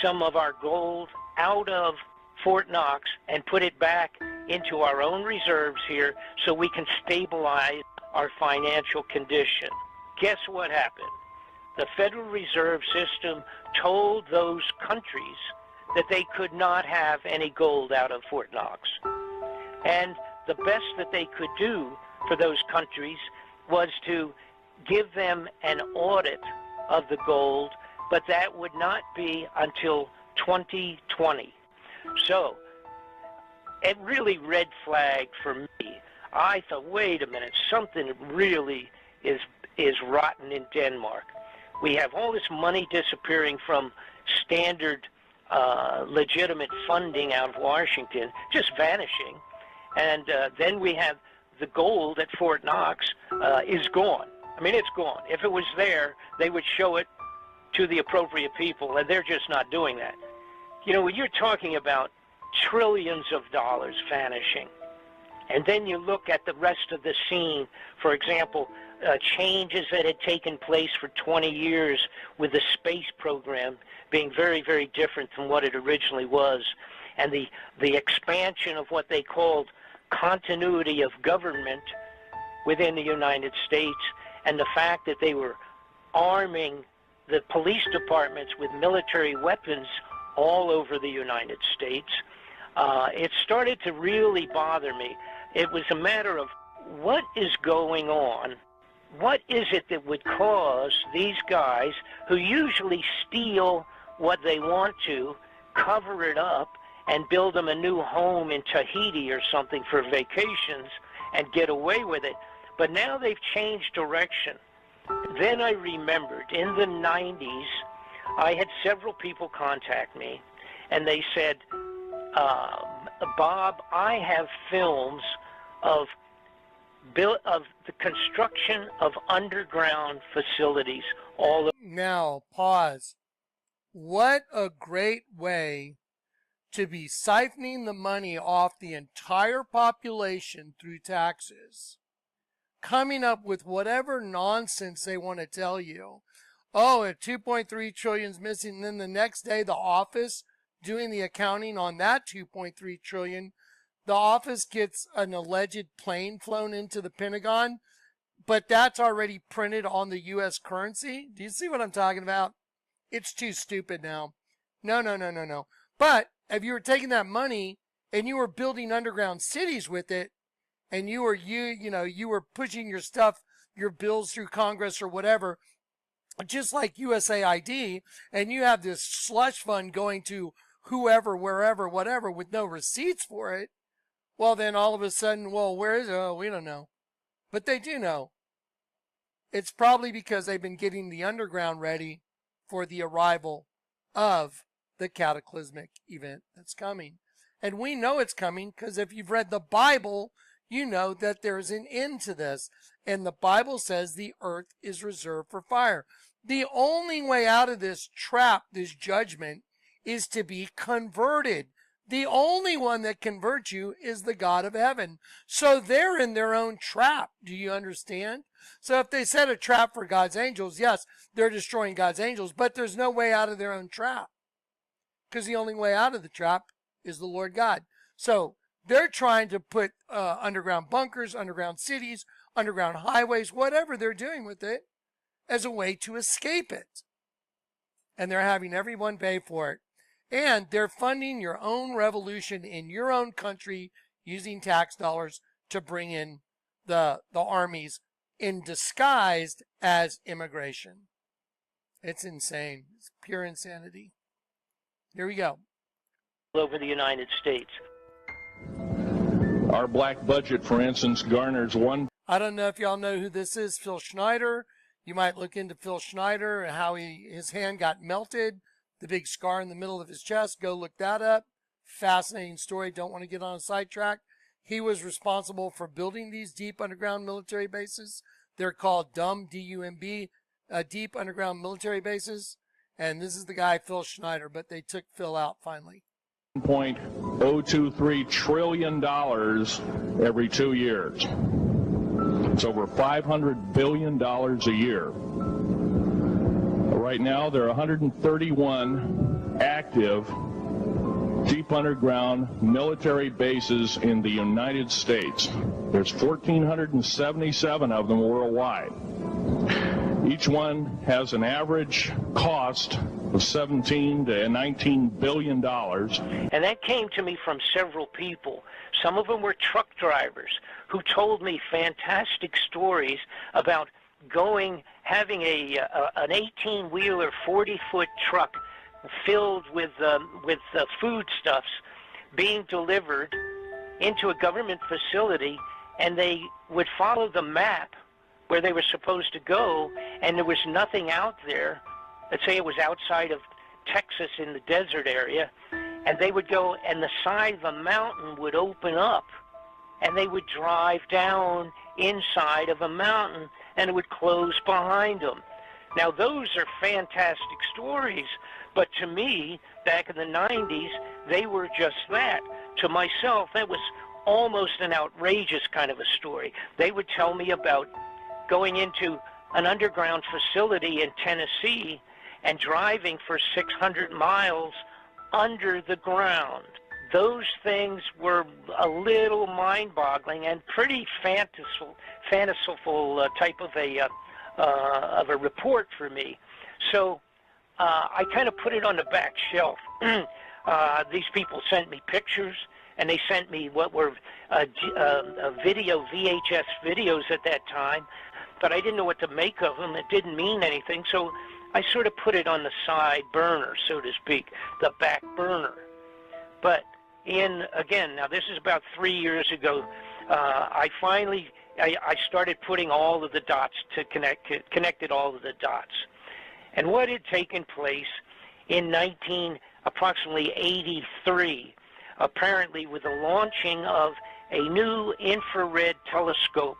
some of our gold out of Fort Knox and put it back into our own reserves here so we can stabilize our financial condition. Guess what happened? The Federal Reserve System told those countries that they could not have any gold out of Fort Knox. And the best that they could do for those countries was to give them an audit of the gold, but that would not be until 2020. So it really red flagged for me. I thought, wait a minute, something really is rotten in Denmark. We have all this money disappearing from standard legitimate funding out of Washington, just vanishing. And then we have the gold at Fort Knox is gone. I mean, it's gone. If it was there, they would show it to the appropriate people, and they're just not doing that. You know, when you're talking about trillions of dollars vanishing, and then you look at the rest of the scene, for example, changes that had taken place for 20 years with the space program being very, very different from what it originally was, and the expansion of what they called continuity of government within the United States, and the fact that they were arming the police departments with military weapons all over the United States, it started to really bother me. It was a matter of what is going on? What is it that would cause these guys, who usually steal what they want to, cover it up, and build them a new home in Tahiti or something for vacations and get away with it? But now they've changed direction. Then I remembered in the 90s, I had several people contact me, and they said, Bob, I have films of the construction of underground facilities all over. Now, pause. What a great way to be siphoning the money off the entire population through taxes, coming up with whatever nonsense they want to tell you. oh, if 2.3 trillion is missing, and then the next day the office doing the accounting on that 2.3 trillion, the office gets an alleged plane flown into the Pentagon, but that's already printed on the U.S. currency. Do you see what I'm talking about? It's too stupid now. No. But if you were taking that money and you were building underground cities with it, and you were pushing your stuff, your bills through Congress or whatever, just like USAID, and you have this slush fund going to whoever, wherever, whatever, with no receipts for it, well, then all of a sudden, well, where is it? Oh, we don't know. But they do know. It's probably because they've been getting the underground ready for the arrival of the cataclysmic event that's coming. And we know it's coming because if you've read the Bible, you know that there's an end to this. And the Bible says the earth is reserved for fire. The only way out of this trap, this judgment, is to be converted. The only one that converts you is the God of heaven. So they're in their own trap. Do you understand? So if they set a trap for God's angels, yes, they're destroying God's angels, but there's no way out of their own trap. Because the only way out of the trap is the Lord God. So they're trying to put underground bunkers, underground cities, underground highways, whatever they're doing with it, as a way to escape it. And they're having everyone pay for it. And they're funding your own revolution in your own country using tax dollars to bring in the armies in disguised as immigration. It's insane. It's pure insanity. Here we go. Over the United States. Our black budget, for instance, garners one. I don't know if y'all know who this is, Phil Schneider. You might look into Phil Schneider and how his hand got melted, the big scar in the middle of his chest. Go look that up. Fascinating story. Don't want to get on a sidetrack. He was responsible for building these deep underground military bases. They're called DUMB, D-U-M-B, deep underground military bases. And this is the guy, Phil Schneider, but they took Phil out finally. $1.023 trillion every 2 years. It's over $500 billion a year. Right now, there are 131 active deep underground military bases in the United States. There's 1,477 of them worldwide. Each one has an average cost of $17 to $19 billion. And that came to me from several people. Some of them were truck drivers who told me fantastic stories about having an 18-wheeler, 40-foot truck filled with foodstuffs being delivered into a government facility, and they would follow the map where they were supposed to go, and there was nothing out there. Let's say it was outside of Texas in the desert area, and they would go, and the side of a mountain would open up, and they would drive down inside of a mountain, and it would close behind them. Now, those are fantastic stories, but to me, back in the 90s, they were just that. To myself, that was almost an outrageous kind of a story. They would tell me about going into an underground facility in Tennessee and driving for 600 miles under the ground. Those things were a little mind-boggling and pretty fanciful type of a report for me. So I kind of put it on the back shelf. These people sent me pictures, and they sent me what were VHS videos at that time, but I didn't know what to make of them. It didn't mean anything, so I sort of put it on the side burner, so to speak, the back burner. But again, now this is about 3 years ago, I started putting all of the dots to connected all of the dots. And what had taken place in approximately 83, apparently with the launching of a new infrared telescope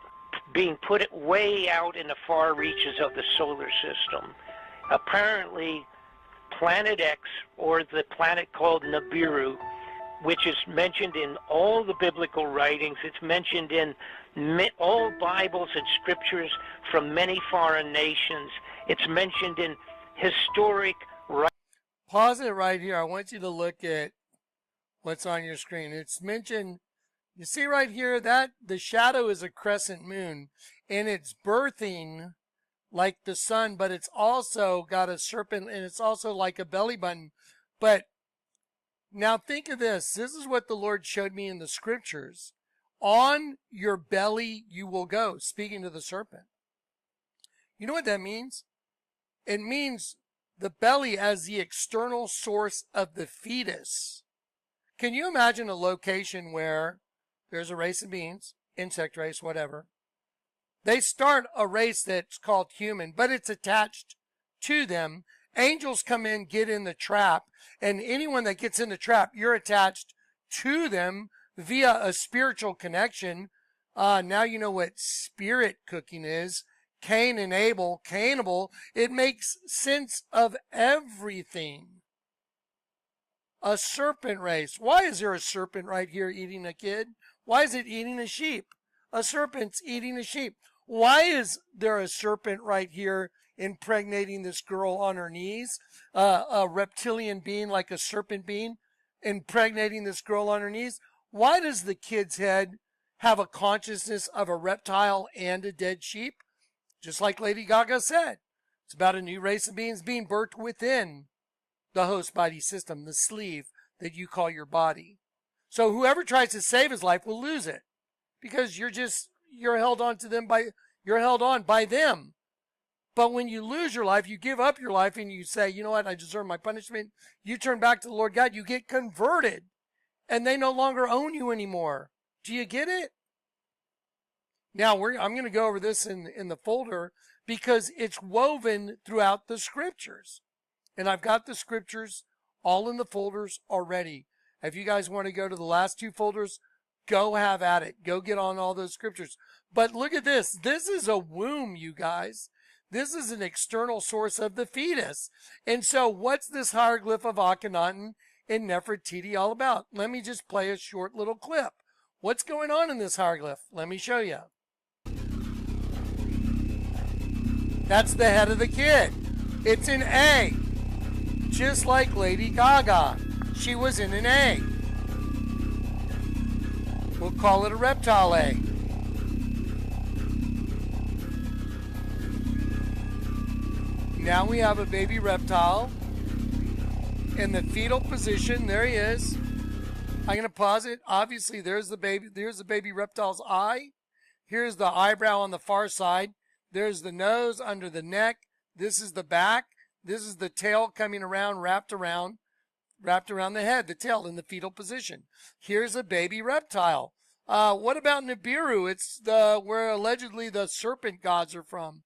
being put way out in the far reaches of the solar system. Apparently, Planet X, or the planet called Nibiru, which is mentioned in all the biblical writings, it's mentioned in all Bibles and scriptures from many foreign nations, It's mentioned in historic writings. Pause it right here. I want you to look at what's on your screen. It's mentioned, you see right here that the shadow is a crescent moon, and it's birthing like the sun, but it's also got a serpent, and it's also like a belly button. But now think of this. This is what the Lord showed me in the scriptures. On your belly you will go, speaking to the serpent. You know what that means? It means the belly as the external source of the fetus. Can you imagine a location where there's a race of beings, insect race, whatever. They start a race that's called human, but it's attached to them. Angels come in, get in the trap, and anyone that gets in the trap, you're attached to them via a spiritual connection. Now you know what spirit cooking is. Cain and Abel, it makes sense of everything. A serpent race. Why is there a serpent right here eating a kid? Why is it eating a sheep? A serpent's eating a sheep. Why is there a serpent right here impregnating this girl on her knees? A reptilian being like a serpent being impregnating this girl on her knees? Why does the kid's head have a consciousness of a reptile and a dead sheep? Just like Lady Gaga said, it's about a new race of beings being birthed within the host body system, the sleeve that you call your body. So whoever tries to save his life will lose it, because you're held on to them you're held on by them. But when you lose your life, you give up your life and you say, you know what, I deserve my punishment. You turn back to the Lord God, you get converted, and they no longer own you anymore. Do you get it? Now, I'm going to go over this in the folder because it's woven throughout the scriptures. And I've got the scriptures all in the folders already. If you guys want to go to the last two folders, go have at it. Go get on all those scriptures. But look at this. This is a womb, you guys. This is an external source of the fetus. And so what's this hieroglyph of Akhenaten and Nefertiti all about? Let me just play a short little clip. What's going on in this hieroglyph? Let me show you. That's the head of the kid. It's an egg. Just like Lady Gaga. She was in an egg. We'll call it a reptile egg. Now we have a baby reptile in the fetal position. There he is. I'm going to pause it. Obviously, there's the baby reptile's eye. Here's the eyebrow on the far side. There's the nose under the neck. This is the back. This is the tail coming around, wrapped around the head, the tail in the fetal position. Here's a baby reptile. What about Nibiru? It's where allegedly the serpent gods are from.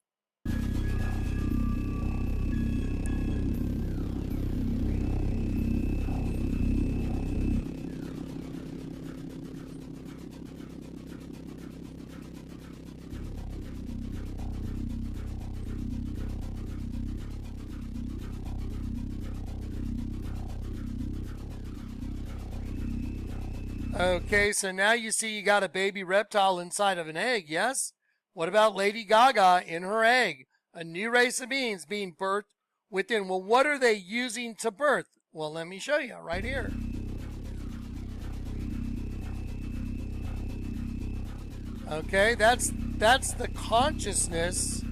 Okay, so now you see you got a baby reptile inside of an egg, yes? What about Lady Gaga in her egg? A new race of beings being birthed within. Well, what are they using to birth? Well, let me show you right here. Okay, that's the consciousness.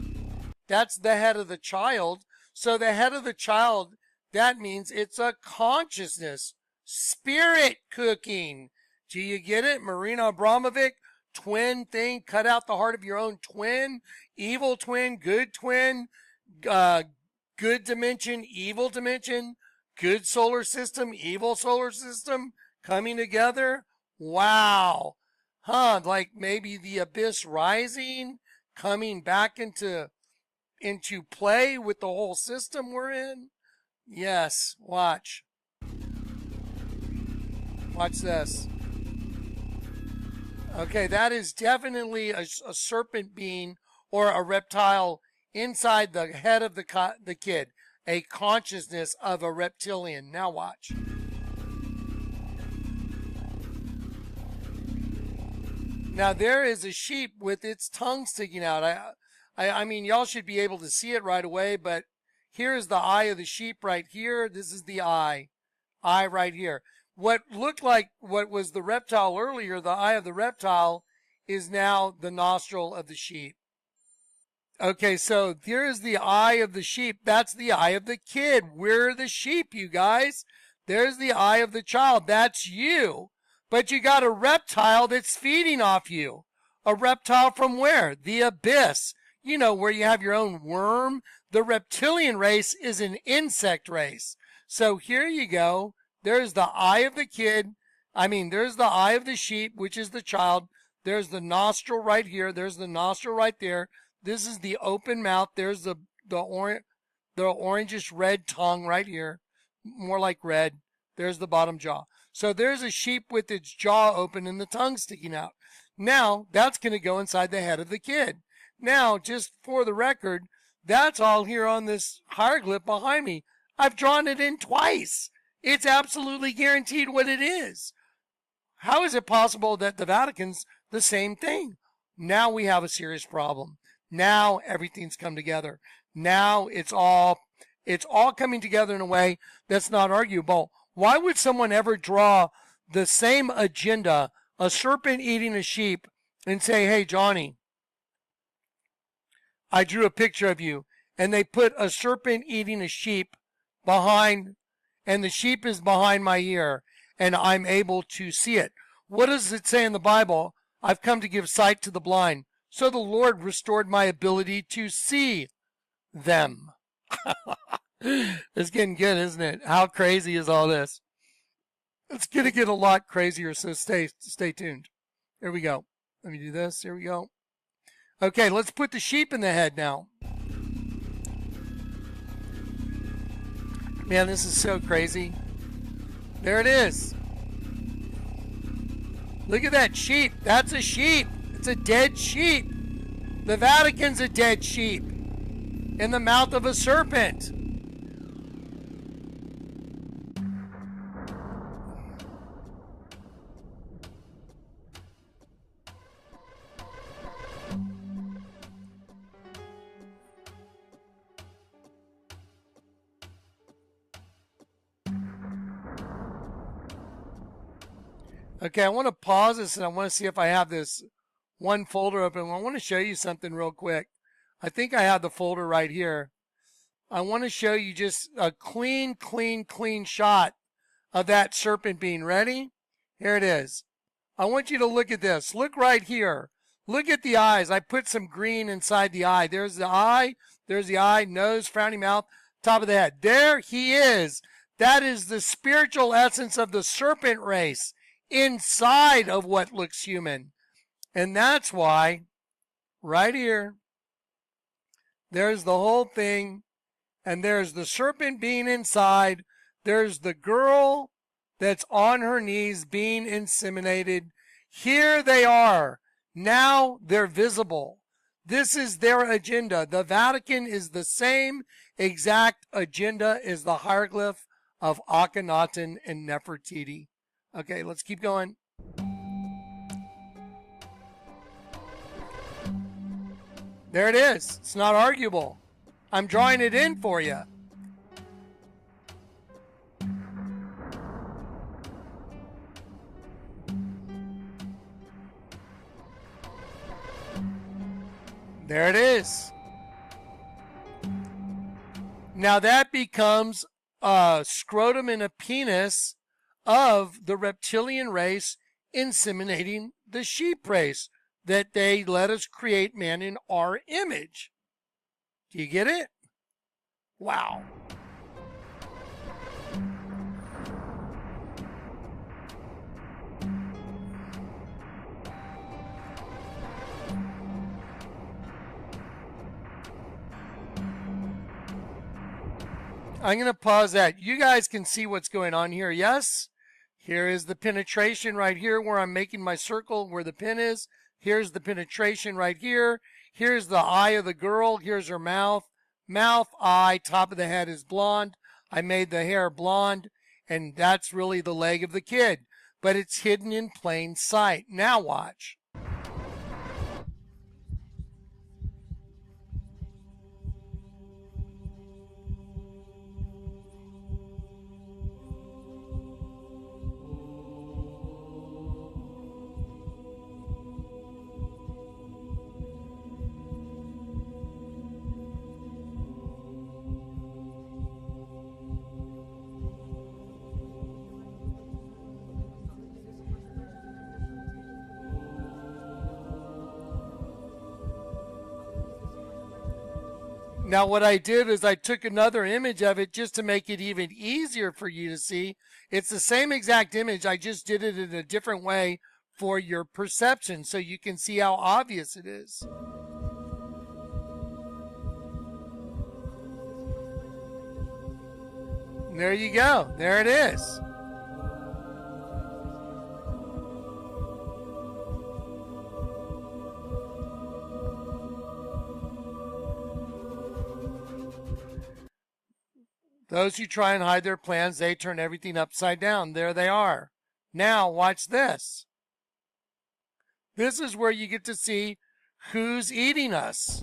That's the head of the child. So the head of the child, that means it's a consciousness. Spirit cooking. Do you get it? Marina Abramovic, twin thing, cut out the heart of your own twin, evil twin, good dimension, evil dimension, good solar system, evil solar system, coming together. Wow. Huh, like maybe the abyss rising, coming back into play with the whole system we're in. Yes, watch. Watch this. Okay, that is definitely a serpent being or a reptile inside the head of the kid. A consciousness of a reptilian. Now watch. Now there is a sheep with its tongue sticking out. I mean, y'all should be able to see it right away, but here's the eye of the sheep right here. This is the eye right here. What looked like what was the reptile earlier, the eye of the reptile, is now the nostril of the sheep. Okay, so here's the eye of the sheep. That's the eye of the kid. We're the sheep, you guys. There's the eye of the child. That's you. But you got a reptile that's feeding off you. A reptile from where? The abyss. You know, where you have your own worm. The reptilian race is an insect race. So here you go. There's the eye of the kid. There's the eye of the sheep, which is the child. There's the nostril right here. There's the nostril right there. This is the open mouth. There's the orangish red tongue right here. More like red. There's the bottom jaw. So there's a sheep with its jaw open and the tongue sticking out. Now, that's going to go inside the head of the kid. Now, just for the record, that's all here on this hieroglyph behind me. I've drawn it in twice. It's absolutely guaranteed what it is. How is it possible that the Vatican's the same thing? Now we have a serious problem. Now everything's come together. Now it's all coming together in a way that's not arguable. Why would someone ever draw the same agenda, a serpent eating a sheep, and say, hey, Johnny, I drew a picture of you, and they put a serpent eating a sheep behind, and the sheep is behind my ear, and I'm able to see it. What does it say in the Bible? I've come to give sight to the blind. So the Lord restored my ability to see them. It's getting good, isn't it? How crazy is all this? It's going to get a lot crazier, so stay tuned. Here we go. Let me do this. Here we go. Okay, let's put the sheep in the head now. Man, this is so crazy. There it is. Look at that sheep. That's a sheep. It's a dead sheep. The Vatican's a dead sheep in the mouth of a serpent. Okay, I want to pause this and I want to see if I have this one folder open. I want to show you something real quick. I think I have the folder right here. I want to show you just a clean shot of that serpent being ready. Here it is. I want you to look at this. Look right here. Look at the eyes. I put some green inside the eye. There's the eye. There's the eye, nose, frowny mouth, top of the head. There he is. That is the spiritual essence of the serpent race inside of what looks human. And that's why, right here, there's the whole thing, and there's the serpent being inside. There's the girl that's on her knees being inseminated. Here they are. Now they're visible. This is their agenda. The Vatican is the same exact agenda as the hieroglyph of Akhenaten and Nefertiti. Okay, let's keep going. There it is. It's not arguable. I'm drawing it in for you. There it is. Now that becomes a scrotum and a penis of the reptilian race inseminating the sheep race, that they let us create man in our image. Do you get it? Wow. I'm going to pause that. You guys can see what's going on here. Yes? Here is the penetration right here where I'm making my circle where the pin is. Here's the penetration right here. Here's the eye of the girl. Here's her mouth. Mouth, eye, top of the head is blonde. I made the hair blonde, and that's really the leg of the kid. But it's hidden in plain sight. Now watch. Now what I did is I took another image of it just to make it even easier for you to see. It's the same exact image. I just did it in a different way for your perception so you can see how obvious it is. There you go. There it is. Those who try and hide their plans, they turn everything upside down. There they are. Now, watch this. This is where you get to see who's eating us.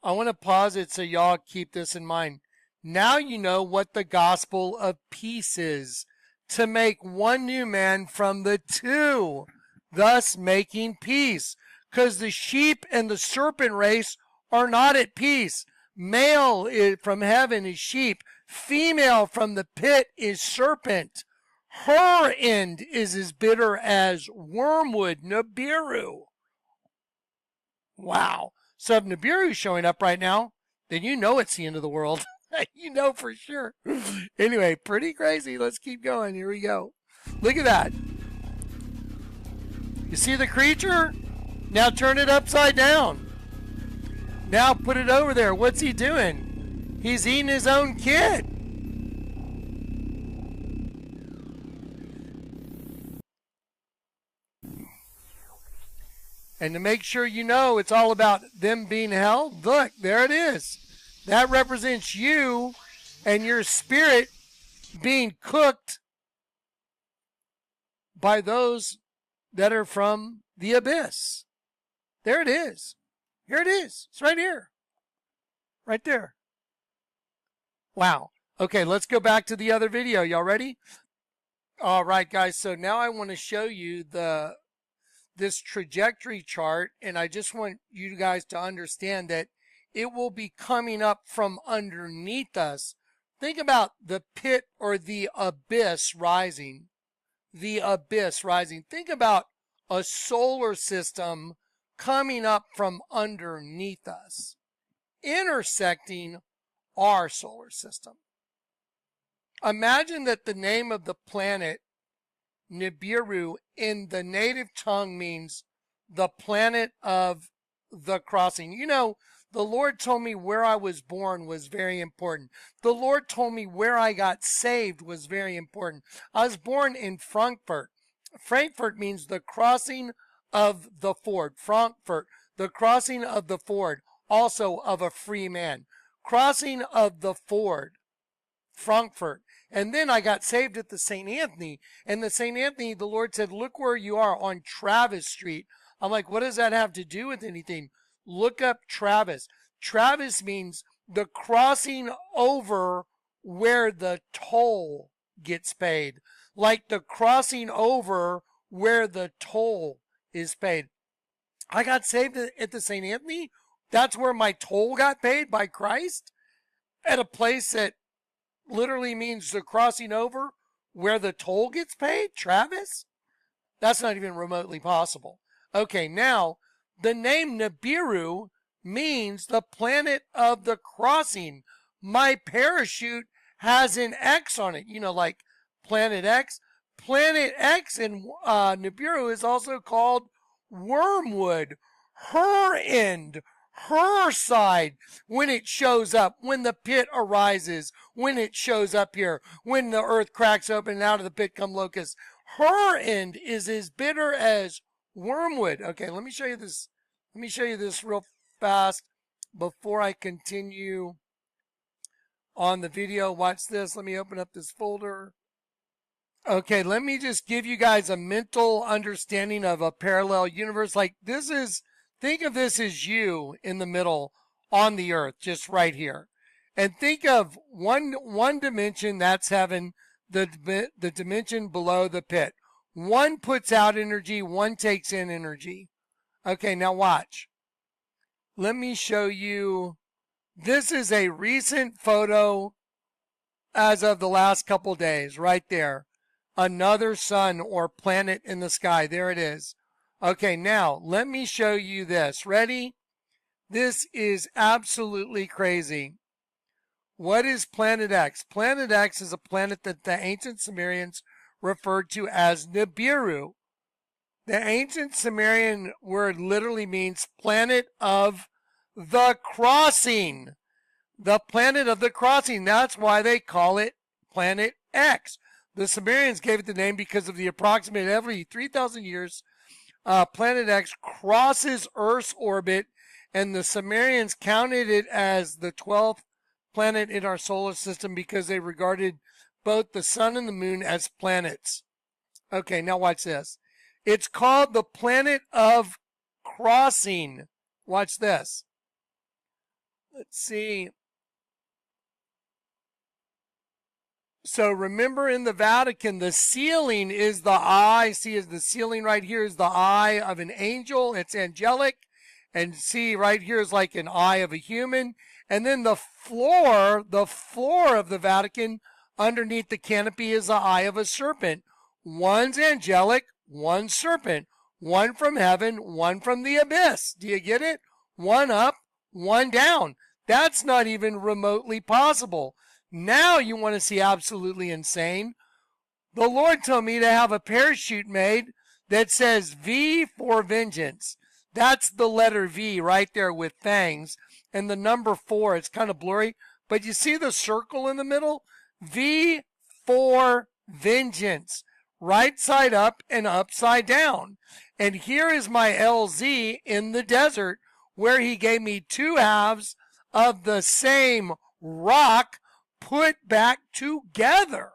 I want to pause it so y'all keep this in mind. Now you know what the gospel of peace is. To make one new man from the two, thus making peace. Because the sheep and the serpent race are not at peace. Male from heaven is sheep. Female from the pit is serpent. Her end is as bitter as wormwood, Nibiru. Wow. So if Nibiru is showing up right now, then you know it's the end of the world. You know for sure. Anyway, pretty crazy. Let's keep going. Here we go. Look at that. You see the creature? Now turn it upside down. Now put it over there. What's he doing? He's eating his own kid. And to make sure you know it's all about them being held, look, there it is. That represents you and your spirit being cooked by those that are from the abyss. There it is. Here it is. It's right here. Right there. Wow. Okay, let's go back to the other video. Y'all ready? All right, guys. So now I want to show you this trajectory chart, and I just want you guys to understand that it will be coming up from underneath us. Think about the pit or the abyss rising. The abyss rising. Think about a solar system coming up from underneath us, intersecting our solar system. Imagine that the name of the planet Nibiru in the native tongue means the planet of the crossing. You know, the Lord told me where I was born was very important. The Lord told me where I got saved was very important. I was born in Frankfurt. Frankfurt means the crossing of the ford. Frankfurt, the crossing of the ford, also of a free man. Crossing of the ford, Frankfurt. And then I got saved at the St. Anthony. And the St. Anthony, the Lord said, look where you are on Travis Street. I'm like, what does that have to do with anything? Look up Travis. Travis means the crossing over where the toll gets paid. Like the crossing over where the toll is paid. I got saved at the St. Anthony. That's where my toll got paid by Christ. At a place that literally means the crossing over where the toll gets paid, Travis? That's not even remotely possible. Okay, now, the name Nibiru means the planet of the crossing. My parachute has an X on it. You know, like Planet X. Planet X in Nibiru is also called Wormwood. Her end. Her side, when it shows up, when the pit arises, when it shows up here, when the earth cracks open and out of the pit come locusts, her end is as bitter as wormwood. Okay, let me show you this. Let me show you this real fast before I continue on the video. Watch this. Let me open up this folder. Okay, let me just give you guys a mental understanding of a parallel universe. Like this is, think of this as you in the middle on the earth, just right here. And think of one dimension, that's heaven, the dimension below the pit. One puts out energy, one takes in energy. Okay, now watch. Let me show you. This is a recent photo as of the last couple days, right there. Another sun or planet in the sky. There it is. Okay, now let me show you this. Ready? This is absolutely crazy. What is Planet X? Planet X is a planet that the ancient Sumerians referred to as Nibiru. The ancient Sumerian word literally means planet of the crossing. The planet of the crossing. That's why they call it Planet X. The Sumerians gave it the name because of the approximate every 3,000 years, Planet X crosses Earth's orbit, and the Sumerians counted it as the 12th planet in our solar system because they regarded both the sun and the moon as planets. Okay, now watch this. It's called the planet of crossing. Watch this. Let's see. So remember, in the Vatican, the ceiling is the eye. See, the ceiling right here is the eye of an angel. It's angelic. And see, right here is like an eye of a human. And then the floor of the Vatican underneath the canopy is the eye of a serpent. One's angelic, one's serpent. One from heaven, one from the abyss. Do you get it? One up, one down. That's not even remotely possible. Now you want to see absolutely insane. The Lord told me to have a parachute made that says V for vengeance. That's the letter V right there with fangs. And the number 4, it's kind of blurry. But you see the circle in the middle? V for vengeance. Right side up and upside down. And here is my LZ in the desert, where he gave me 2 halves of the same rock put back together.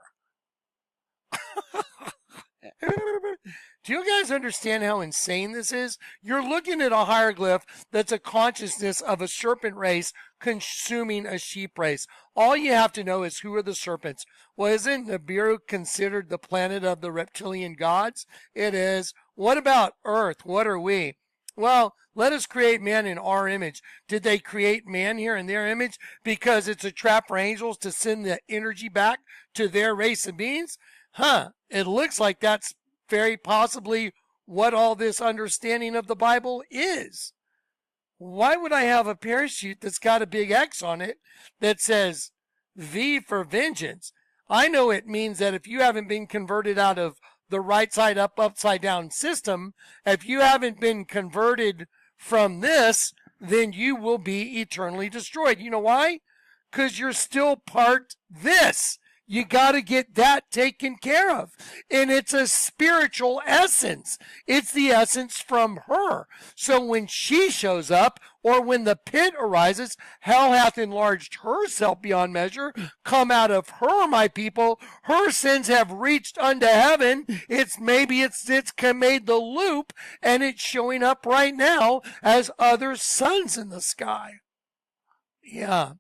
Do you guys understand how insane this is? You're looking at a hieroglyph that's a consciousness of a serpent race consuming a sheep race. All you have to know is, who are the serpents? Well, isn't Nibiru considered the planet of the reptilian gods? It is. What about Earth? What are we? Well, let us create man in our image. Did they create man here in their image because it's a trap for angels to send the energy back to their race of beings? It looks like that's very possibly what all this understanding of the Bible is. Why would I have a parachute that's got a big X on it that says V for vengeance? I know it means that if you haven't been converted out of the right side up, upside down system, if you haven't been converted from this, then you will be eternally destroyed. You know why? Because you're still part this. You got to get that taken care of. And it's a spiritual essence. It's the essence from her. So when she shows up, or when the pit arises, hell hath enlarged herself beyond measure. Come out of her, my people. Her sins have reached unto heaven. It's made the loop, and it's showing up right now as other suns in the sky. Yeah.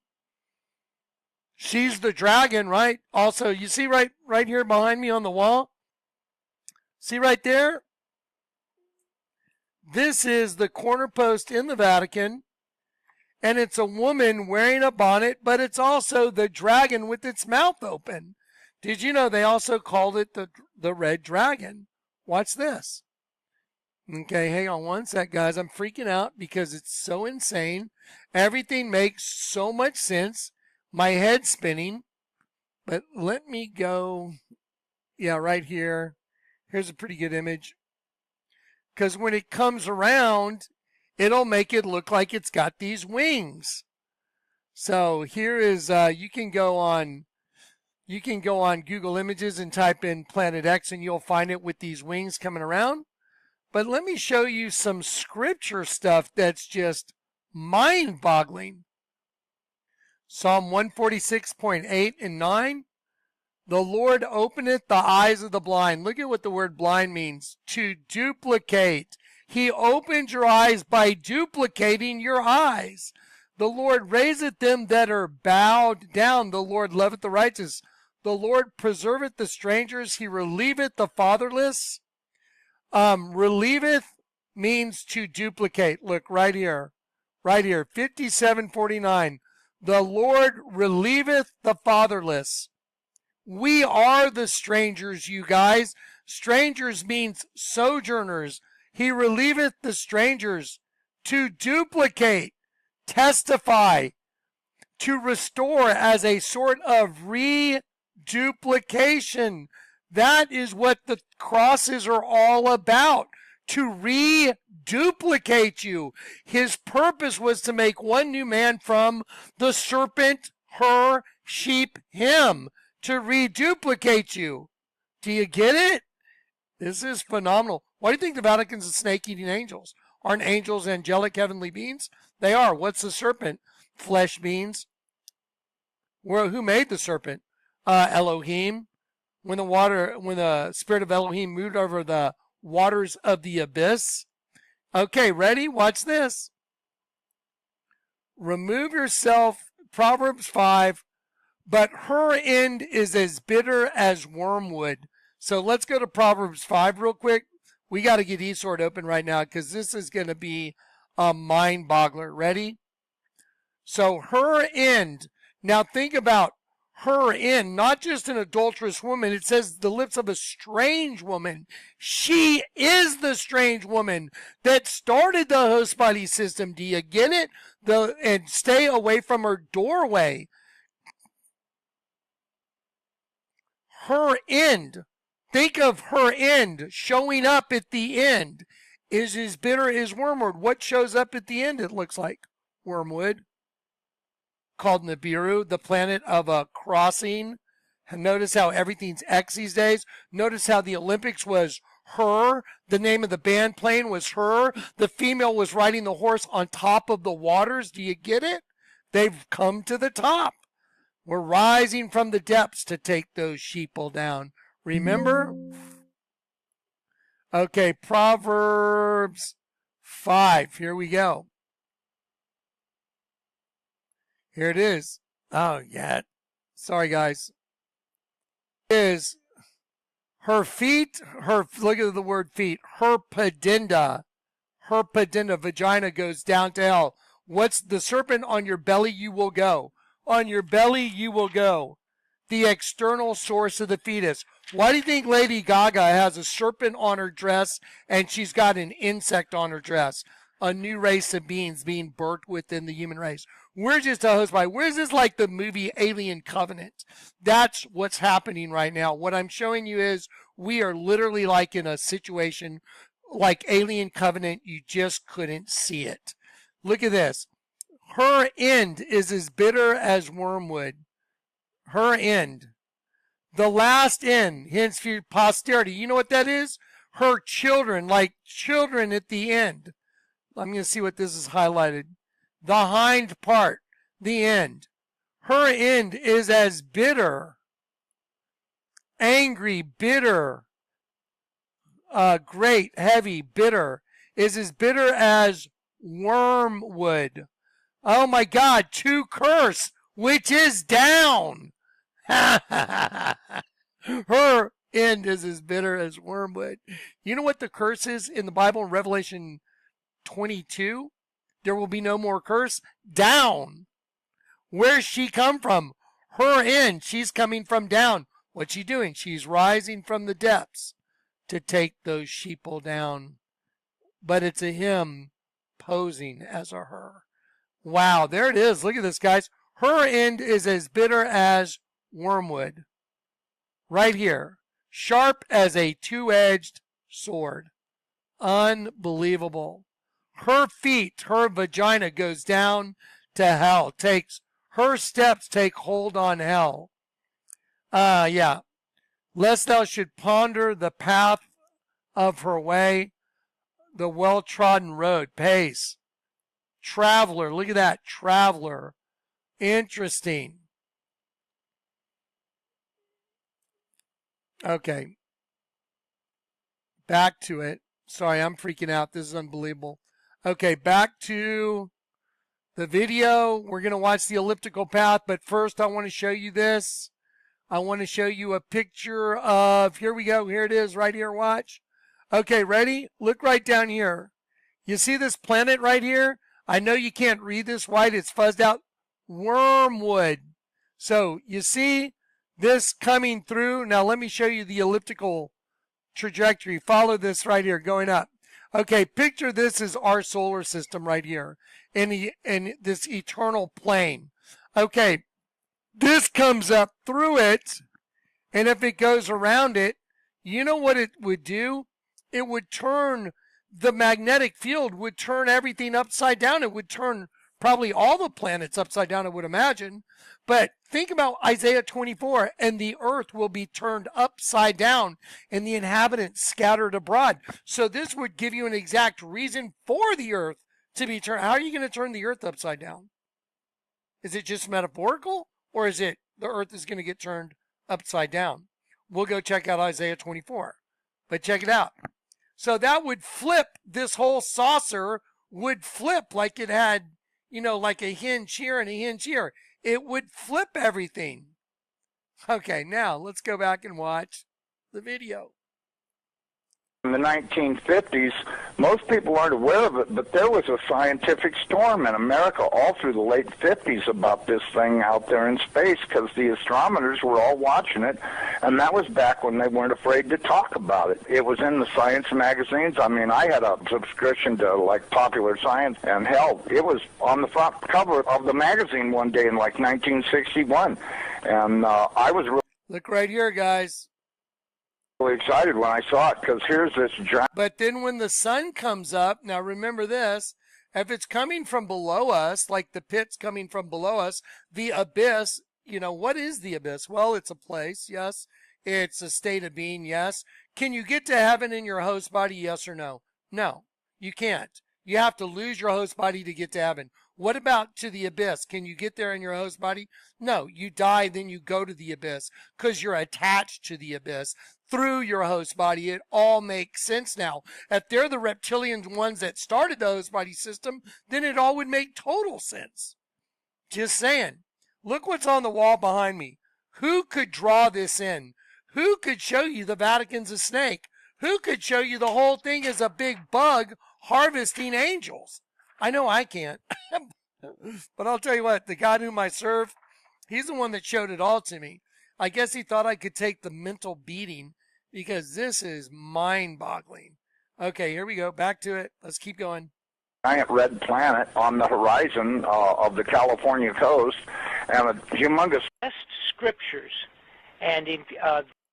She's the dragon, right? Also, you see right here behind me on the wall? See right there? This is the corner post in the Vatican, and it's a woman wearing a bonnet, but it's also the dragon with its mouth open. Did you know they also called it the red dragon? Watch this. Okay, hang on one sec, guys. I'm freaking out because it's so insane. Everything makes so much sense. My head's spinning, but let me go. Yeah, right here. Here's a pretty good image. Because when it comes around, it'll make it look like it's got these wings. So here is, you can go on Google Images and type in Planet X, and you'll find it with these wings coming around. But let me show you some scripture stuff that's just mind-boggling. Psalm 146.8 and 9. The Lord openeth the eyes of the blind. Look at what the word blind means. To duplicate. He opened your eyes by duplicating your eyes. The Lord raiseth them that are bowed down. The Lord loveth the righteous. The Lord preserveth the strangers. He relieveth the fatherless. Relieveth means to duplicate. Look right here. Right here. 57:49. The Lord relieveth the fatherless. We are the strangers, you guys. Strangers means sojourners. He relieveth the strangers. To duplicate, testify, to restore as a sort of reduplication. That is what the crosses are all about. To reduplicate you. His purpose was to make one new man from the serpent, her, sheep, him. To reduplicate you. Do you get it? This is phenomenal. Why do you think the Vatican's a snake-eating angels? Aren't angels angelic heavenly beings? They are. What's the serpent? Flesh beings. Well, who made the serpent? Elohim. When the spirit of Elohim moved over the waters of the abyss. Okay, ready? Watch this. Remove yourself. Proverbs 5. But her end is as bitter as wormwood. So let's go to Proverbs 5 real quick. We got to get eSword open right now because this is going to be a mind boggler. Ready? So her end. Now think about her end, not just an adulterous woman. It says the lips of a strange woman. She is the strange woman that started the host body system. Do you get it? And stay away from her doorway. Her end, think of her end showing up at the end, is as bitter as wormwood. What shows up at the end, it looks like? Wormwood, called Nibiru, the planet of a crossing. And notice how everything's X these days. Notice how the Olympics was her. The name of the band playing was her. The female was riding the horse on top of the waters. Do you get it? They've come to the top. We're rising from the depths to take those sheeple down. Remember? Okay, Proverbs 5. Here we go. Here it is. Oh, yeah. Sorry, guys. Is her feet, look at the word feet, her pedenda, vagina goes down to hell. What's the serpent on your belly? You will go. On your belly, you will go. The external source of the fetus. Why do you think Lady Gaga has a serpent on her dress and she's got an insect on her dress? A new race of beings being birthed within the human race. We're just a host by. Where's this like the movie Alien Covenant? That's what's happening right now. What I'm showing you is we are literally like in a situation like Alien Covenant. You just couldn't see it. Look at this. Her end is as bitter as wormwood. Her end. The last end, hence for posterity. You know what that is? Her children, like children at the end. I'm going to see what this is highlighted. The hind part, the end. Her end is as bitter, angry, bitter, great, heavy, bitter, is as bitter as wormwood. Oh my God, to curse, which is down. Her end is as bitter as wormwood. You know what the curse is in the Bible in Revelation 22? There will be no more curse. Down. Where's she come from? Her end. She's coming from down. What's she doing? She's rising from the depths to take those sheeple down. But it's a him posing as a her. Wow, there it is. Look at this, guys. Her end is as bitter as wormwood. Right here. Sharp as a two-edged sword. Unbelievable. Her feet, her vagina goes down to hell. Her steps take hold on hell. Yeah. Lest thou should ponder the path of her way, the well-trodden road. Pace. Traveler. Look at that. Traveler. Interesting. Okay. Back to it. Sorry, I'm freaking out. This is unbelievable. Okay, back to the video. We're going to watch the elliptical path, but first I want to show you this. I want to show you a picture of, here we go, here it is right here, watch. Okay, ready? Look right down here. You see this planet right here? I know you can't read this white, it's fuzzed out. Wormwood. So you see this coming through. Now let me show you the elliptical trajectory. Follow this right here, going up. Okay, picture this is our solar system right here in this eternal plane. Okay, this comes up through it, and if it goes around it, you know what it would do? It would turn, the magnetic field would turn everything upside down. It would turn probably all the planets upside down, I would imagine. But think about Isaiah 24, and the earth will be turned upside down and the inhabitants scattered abroad. So this would give you an exact reason for the earth to be turned. How are you going to turn the earth upside down? Is it just metaphorical, or is it the earth is going to get turned upside down? We'll go check out Isaiah 24, but check it out. So that would flip, this whole saucer would flip like it had, you know, like a hinge here and a hinge here. It would flip everything. Okay, now let's go back and watch the video. In the 1950s, most people aren't aware of it, but there was a scientific storm in America all through the late 50s about this thing out there in space, because the astronomers were all watching it, and that was back when they weren't afraid to talk about it. It was in the science magazines. I mean, I had a subscription to, like, Popular Science, and hell, it was on the front cover of the magazine one day in, like, 1961, and I was really... Look right here, guys. Really excited when I saw it, because here's this giant... But then when the sun comes up, now remember this, if it's coming from below us, like the pit's coming from below us, the abyss, you know, what is the abyss? Well, it's a place, yes. It's a state of being, yes. Can you get to heaven in your host body, yes or no? No, you can't. You have to lose your host body to get to heaven. What about to the abyss? Can you get there in your host body? No, you die, then you go to the abyss because you're attached to the abyss through your host body. It all makes sense now. If they're the reptilian ones that started the host body system, then it all would make total sense. Just saying. Look what's on the wall behind me. Who could draw this in? Who could show you the Vatican's a snake? Who could show you the whole thing is a big bug harvesting angels? I know I can't. But I'll tell you what, the God whom I serve, he's the one that showed it all to me. I guess he thought I could take the mental beating, because this is mind-boggling. Okay, here we go. Back to it. Let's keep going. Giant red planet on the horizon of the California coast, and a humongous... Scriptures, and in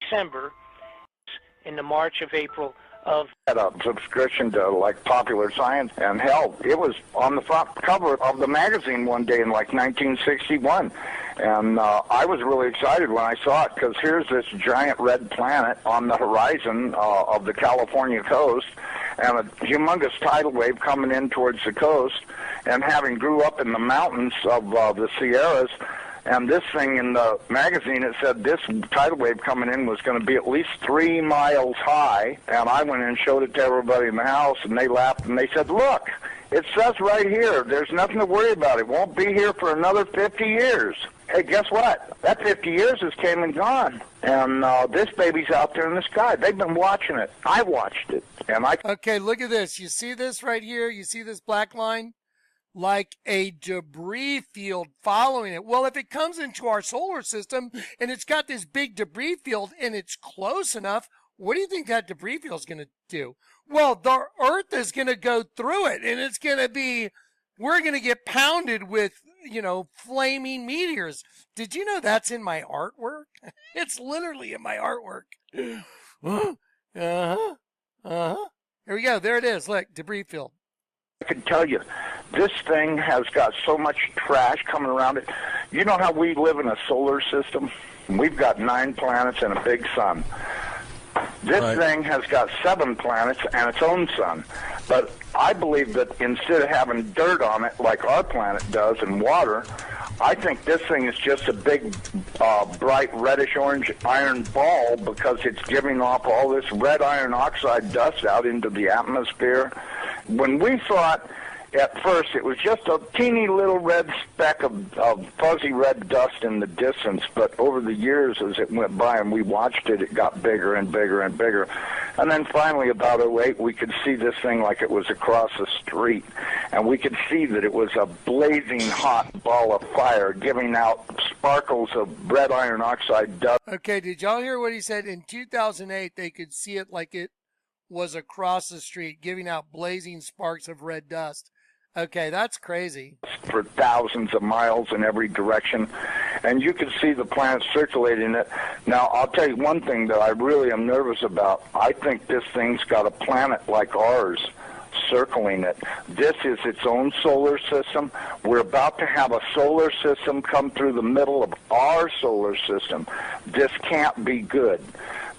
December, in the March of April of... Had a subscription to, like, Popular Science, and hell, it was on the front cover of the magazine one day in, like, 1961. And I was really excited when I saw it, because here's this giant red planet on the horizon of the California coast, and a humongous tidal wave coming in towards the coast, and having grew up in the mountains of the Sierras. And this thing in the magazine, it said this tidal wave coming in was going to be at least 3 miles high. And I went and showed it to everybody in the house, and they laughed, and they said, look, it says right here, there's nothing to worry about. It won't be here for another 50 years. Hey, guess what? That 50 years has came and gone. And this baby's out there in the sky. They've been watching it. I watched it. And I... Okay, look at this. You see this right here? You see this black line? Like a debris field following it. Well, if it comes into our solar system and it's got this big debris field and it's close enough, what do you think that debris field is going to do? Well, the Earth is going to go through it, and it's going to be, we're going to get pounded with, you know, flaming meteors. Did you know that's in my artwork? It's literally in my artwork. Here we go. There it is. Look, debris field. I can tell you, this thing has got so much trash coming around it. You know how we live in a solar system? We've got 9 planets and a big sun. This thing has got 7 planets and its own sun. But I believe that instead of having dirt on it like our planet does and water, I think this thing is just a big, bright reddish-orange iron ball, because it's giving off all this red iron oxide dust out into the atmosphere. When we thought at first it was just a teeny little red speck of fuzzy red dust in the distance, but over the years as it went by and we watched it, it got bigger and bigger and bigger. And then finally, about 2008, we could see this thing like it was across the street, and we could see that it was a blazing hot ball of fire giving out sparkles of red iron oxide dust. Okay, did y'all hear what he said? In 2008, they could see it like it was across the street, giving out blazing sparks of red dust. Okay, that's crazy. For thousands of miles in every direction, and you can see the planet circulating it. Now, I'll tell you one thing that I really am nervous about. I think this thing's got a planet like ours circling it. This is its own solar system. We're about to have a solar system come through the middle of our solar system. This can't be good.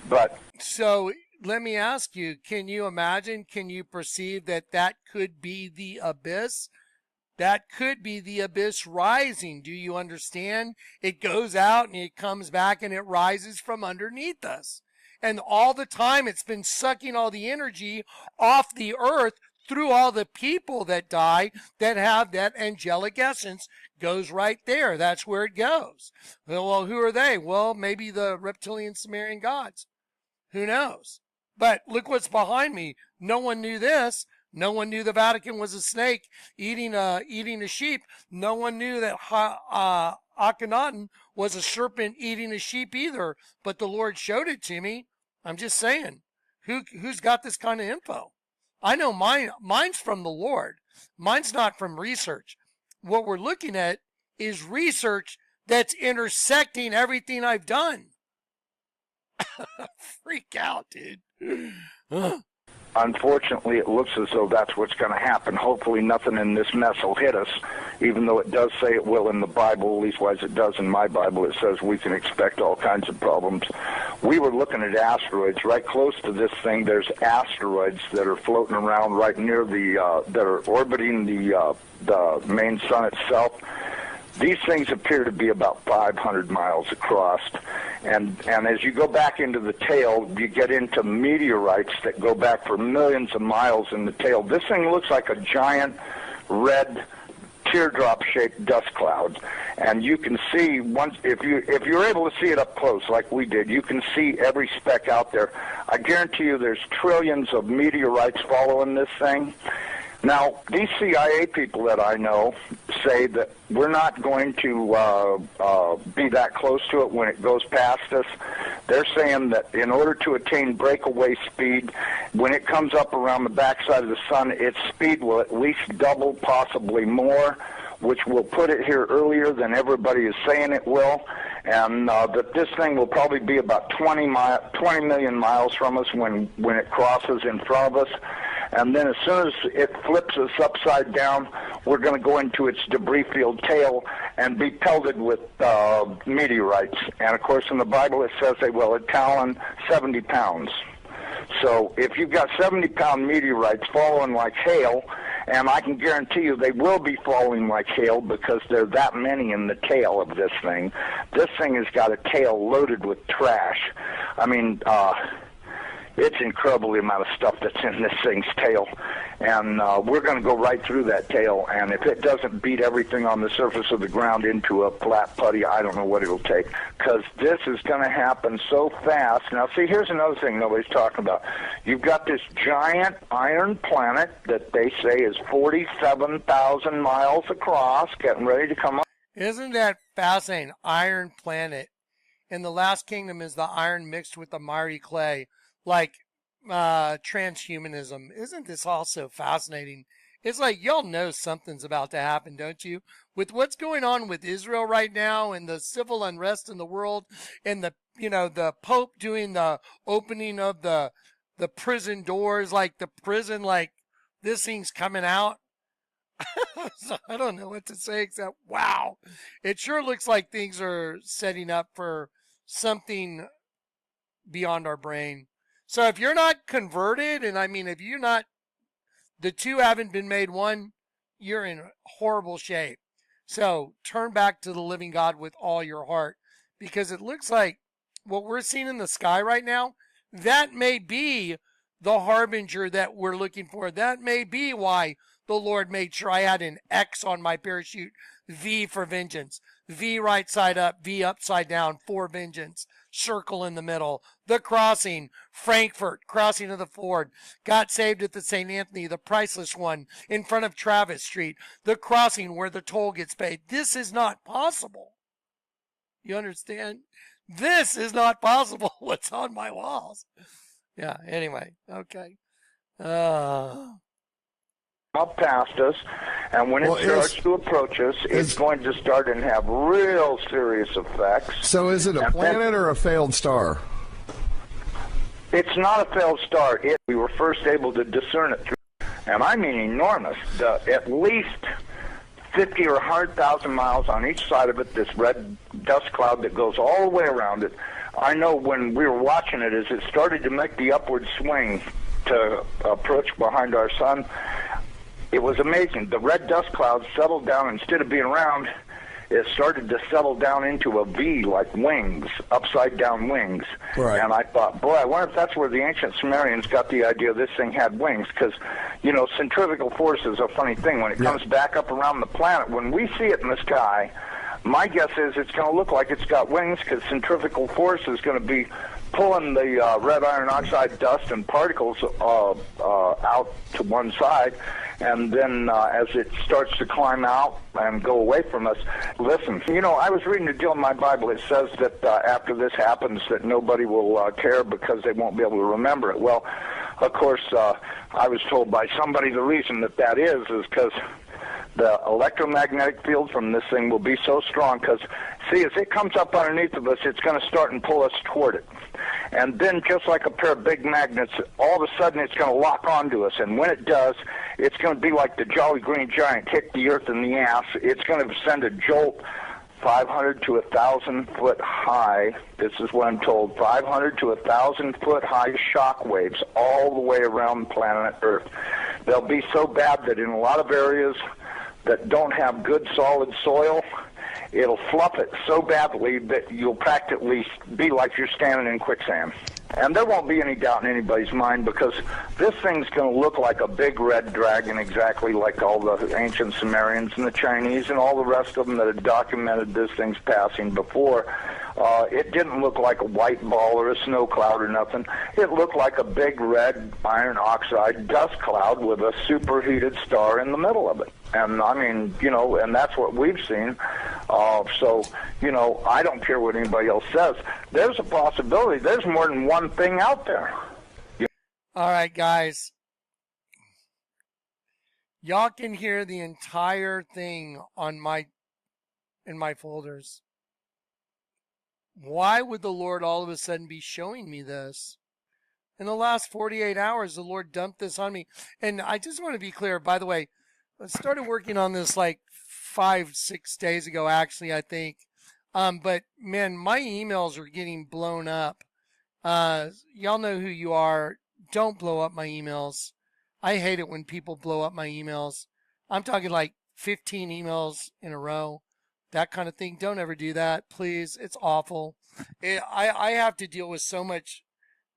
But so let me ask you, can you imagine, can you perceive that that could be the abyss? That could be the abyss rising. Do you understand? It goes out and it comes back and it rises from underneath us. And all the time it's been sucking all the energy off the earth through all the people that die that have that angelic essence goes right there. That's where it goes. Well, who are they? Well, maybe the reptilian Sumerian gods. Who knows? But look what's behind me. No one knew this. No one knew the Vatican was a snake eating a sheep. No one knew that Akhenaten was a serpent eating a sheep either. But the Lord showed it to me. I'm just saying, who's got this kind of info? I know mine's from the Lord. Mine's not from research. What we're looking at is research that's intersecting everything I've done. Freak out, dude. Unfortunately, it looks as though that's what's going to happen. Hopefully nothing in this mess will hit us, even though it does say it will in the Bible, leastwise it does in my Bible. It says we can expect all kinds of problems. We were looking at asteroids. Right close to this thing, there's asteroids that are floating around right near that are orbiting the main sun itself. These things appear to be about 500 miles across, and as you go back into the tail, you get into meteorites that go back for millions of miles in the tail. This thing looks like a giant red teardrop-shaped dust cloud, and you can see if you're able to see it up close like we did, you can see every speck out there. I guarantee you, there's trillions of meteorites following this thing. Now, these CIA people that I know say that we're not going to be that close to it when it goes past us. They're saying that in order to attain breakaway speed, when it comes up around the backside of the sun, its speed will at least double, possibly more, which will put it here earlier than everybody is saying it will, and that this thing will probably be about 20 million miles from us when it crosses in front of us. And then as soon as it flips us upside down, we're going to go into its debris-filled tail and be pelted with meteorites. And, of course, in the Bible it says they will talon 70 pounds. So if you've got 70-pound meteorites falling like hail, and I can guarantee you they will be falling like hail because there are that many in the tail of this thing. This thing has got a tail loaded with trash. I mean, it's incredible the amount of stuff that's in this thing's tail. And we're going to go right through that tail, and if it doesn't beat everything on the surface of the ground into a flat putty, I don't know what it'll take, because this is going to happen so fast. Now, see, here's another thing nobody's talking about. You've got this giant iron planet that they say is 47,000 miles across, getting ready to come up. Isn't that fascinating? Iron planet. In the Last Kingdom is the iron mixed with the miry clay. Like transhumanism. Isn't this also fascinating? It's like, y'all know something's about to happen, don't you? With what's going on with Israel right now and the civil unrest in the world and the Pope doing the opening of the prison doors, like the prison, like this thing's coming out. So I don't know what to say except, wow. It sure looks like things are setting up for something beyond our brain. So if you're not converted, and I mean, if you're not, the two haven't been made one, you're in horrible shape. So turn back to the living God with all your heart, because it looks like what we're seeing in the sky right now, that may be the harbinger that we're looking for. That may be why the Lord made sure I had an X on my parachute, V for vengeance, V right side up, V upside down for vengeance, circle in the middle. The crossing, Frankfurt, crossing of the Ford, got saved at the St. Anthony, the priceless one in front of Travis Street, the crossing where the toll gets paid. This is not possible. You understand? This is not possible. What's on my walls? Yeah, anyway, okay. Up past us, and when it starts to approach us, it's going to start and have real serious effects. So is it a planet or a failed star? It's not a failed star. We were first able to discern it through, and I mean enormous, at least 50 or 100,000 miles on each side of it, this red dust cloud that goes all the way around it. I know when we were watching it, as it started to make the upward swing to approach behind our sun, it was amazing. The red dust cloud settled down. Instead of being round, it started to settle down into a V, like wings, upside-down wings. Right. And I thought, boy, I wonder if that's where the ancient Sumerians got the idea this thing had wings, because, you know, centrifugal force is a funny thing. When it comes back up around the planet, when we see it in the sky, my guess is it's going to look like it's got wings, because centrifugal force is going to be pulling the red iron oxide dust and particles out to one side, and then as it starts to climb out and go away from us, listen, you know, I was reading a deal in my Bible. It says that after this happens that nobody will care because they won't be able to remember it. Well, of course, I was told by somebody the reason that is because the electromagnetic field from this thing will be so strong, because, see, as it comes up underneath of us, it's going to start and pull us toward it. And then, just like a pair of big magnets, all of a sudden it's going to lock onto us. And when it does, it's going to be like the Jolly Green Giant hit the earth in the ass. It's going to send a jolt 500 to 1,000 foot high. This is what I'm told. 500 to 1,000 foot high shock waves all the way around planet Earth. They'll be so bad that in a lot of areas that don't have good solid soil, it'll fluff it so badly that you'll practically be like you're standing in quicksand. And there won't be any doubt in anybody's mind, because this thing's going to look like a big red dragon, exactly like all the ancient Sumerians and the Chinese and all the rest of them that had documented this thing's passing before. It didn't look like a white ball or a snow cloud or nothing. It looked like a big red iron oxide dust cloud with a superheated star in the middle of it. And I mean, you know, and that's what we've seen. So, you know, I don't care what anybody else says. There's a possibility. There's more than one thing out there. All right, guys. Y'all can hear the entire thing on in my folders. Why would the Lord all of a sudden be showing me this? In the last 48 hours, the Lord dumped this on me. And I just want to be clear, by the way, I started working on this like 5-6 days ago, actually, I think. But man, my emails are getting blown up. Y'all know who you are. Don't blow up my emails. I hate it when people blow up my emails. I'm talking like 15 emails in a row, that kind of thing. Don't ever do that, please. It's awful. I have to deal with so much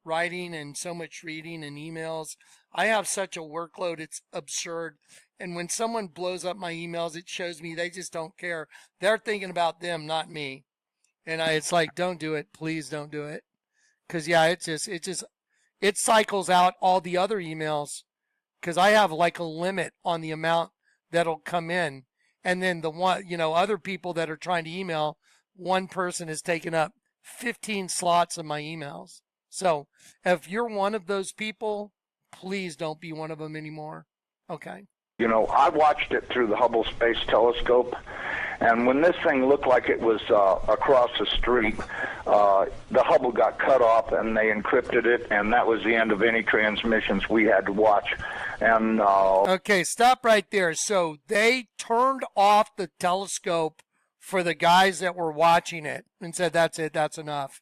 writing and so much reading and emails. I have such a workload, it's absurd. And when someone blows up my emails, it shows me they just don't care. They're thinking about them, not me. And it's like, don't do it. Please don't do it. Because, yeah, it cycles out all the other emails. Because I have like a limit on the amount that'll come in. And then the one, you know, other people that are trying to email, one person has taken up 15 slots of my emails. So if you're one of those people, please don't be one of them anymore. Okay. You know, I watched it through the Hubble Space Telescope, and when this thing looked like it was across the street, the Hubble got cut off and they encrypted it, and that was the end of any transmissions we had to watch. And okay, stop right there. So they turned off the telescope for the guys that were watching it and said, that's it, that's enough.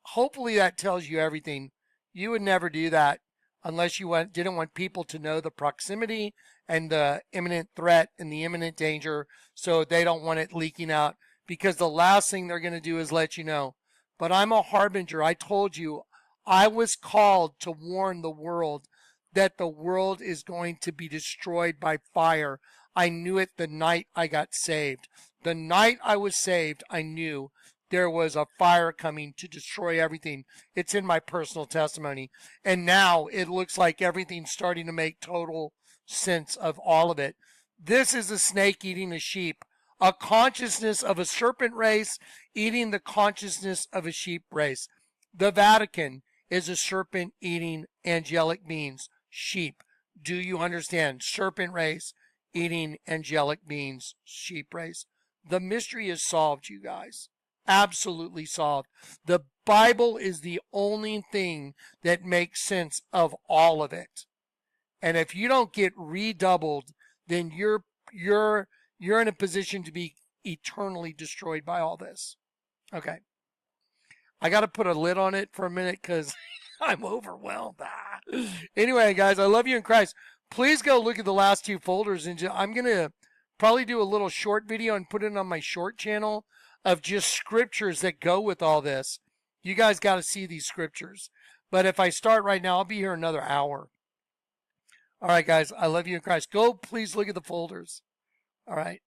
Hopefully that tells you everything. You would never do that unless you didn't want people to know the proximity and the imminent threat and the imminent danger, so they don't want it leaking out, because the last thing they're going to do is let you know. But I'm a harbinger. I told you I was called to warn the world that the world is going to be destroyed by fire. I knew it the night I got saved. The night I was saved, I knew there was a fire coming to destroy everything. It's in my personal testimony. And now it looks like everything's starting to make total sense of all of it. This is a snake eating a sheep, a consciousness of a serpent race eating the consciousness of a sheep race. The Vatican is a serpent eating angelic beings, sheep. Do you understand? Serpent race eating angelic beings, sheep race. The mystery is solved, you guys. Absolutely solved. The Bible is the only thing that makes sense of all of it. And if you don't get redoubled, then you're in a position to be eternally destroyed by all this. Okay. I got to put a lid on it for a minute because I'm overwhelmed. Anyway, guys, I love you in Christ. Please go look at the last two folders. And I'm going to probably do a little short video and put it on my short channel of just scriptures that go with all this. You guys got to see these scriptures. But if I start right now, I'll be here another hour. All right, guys, I love you in Christ. Go, please look at the folders. All right.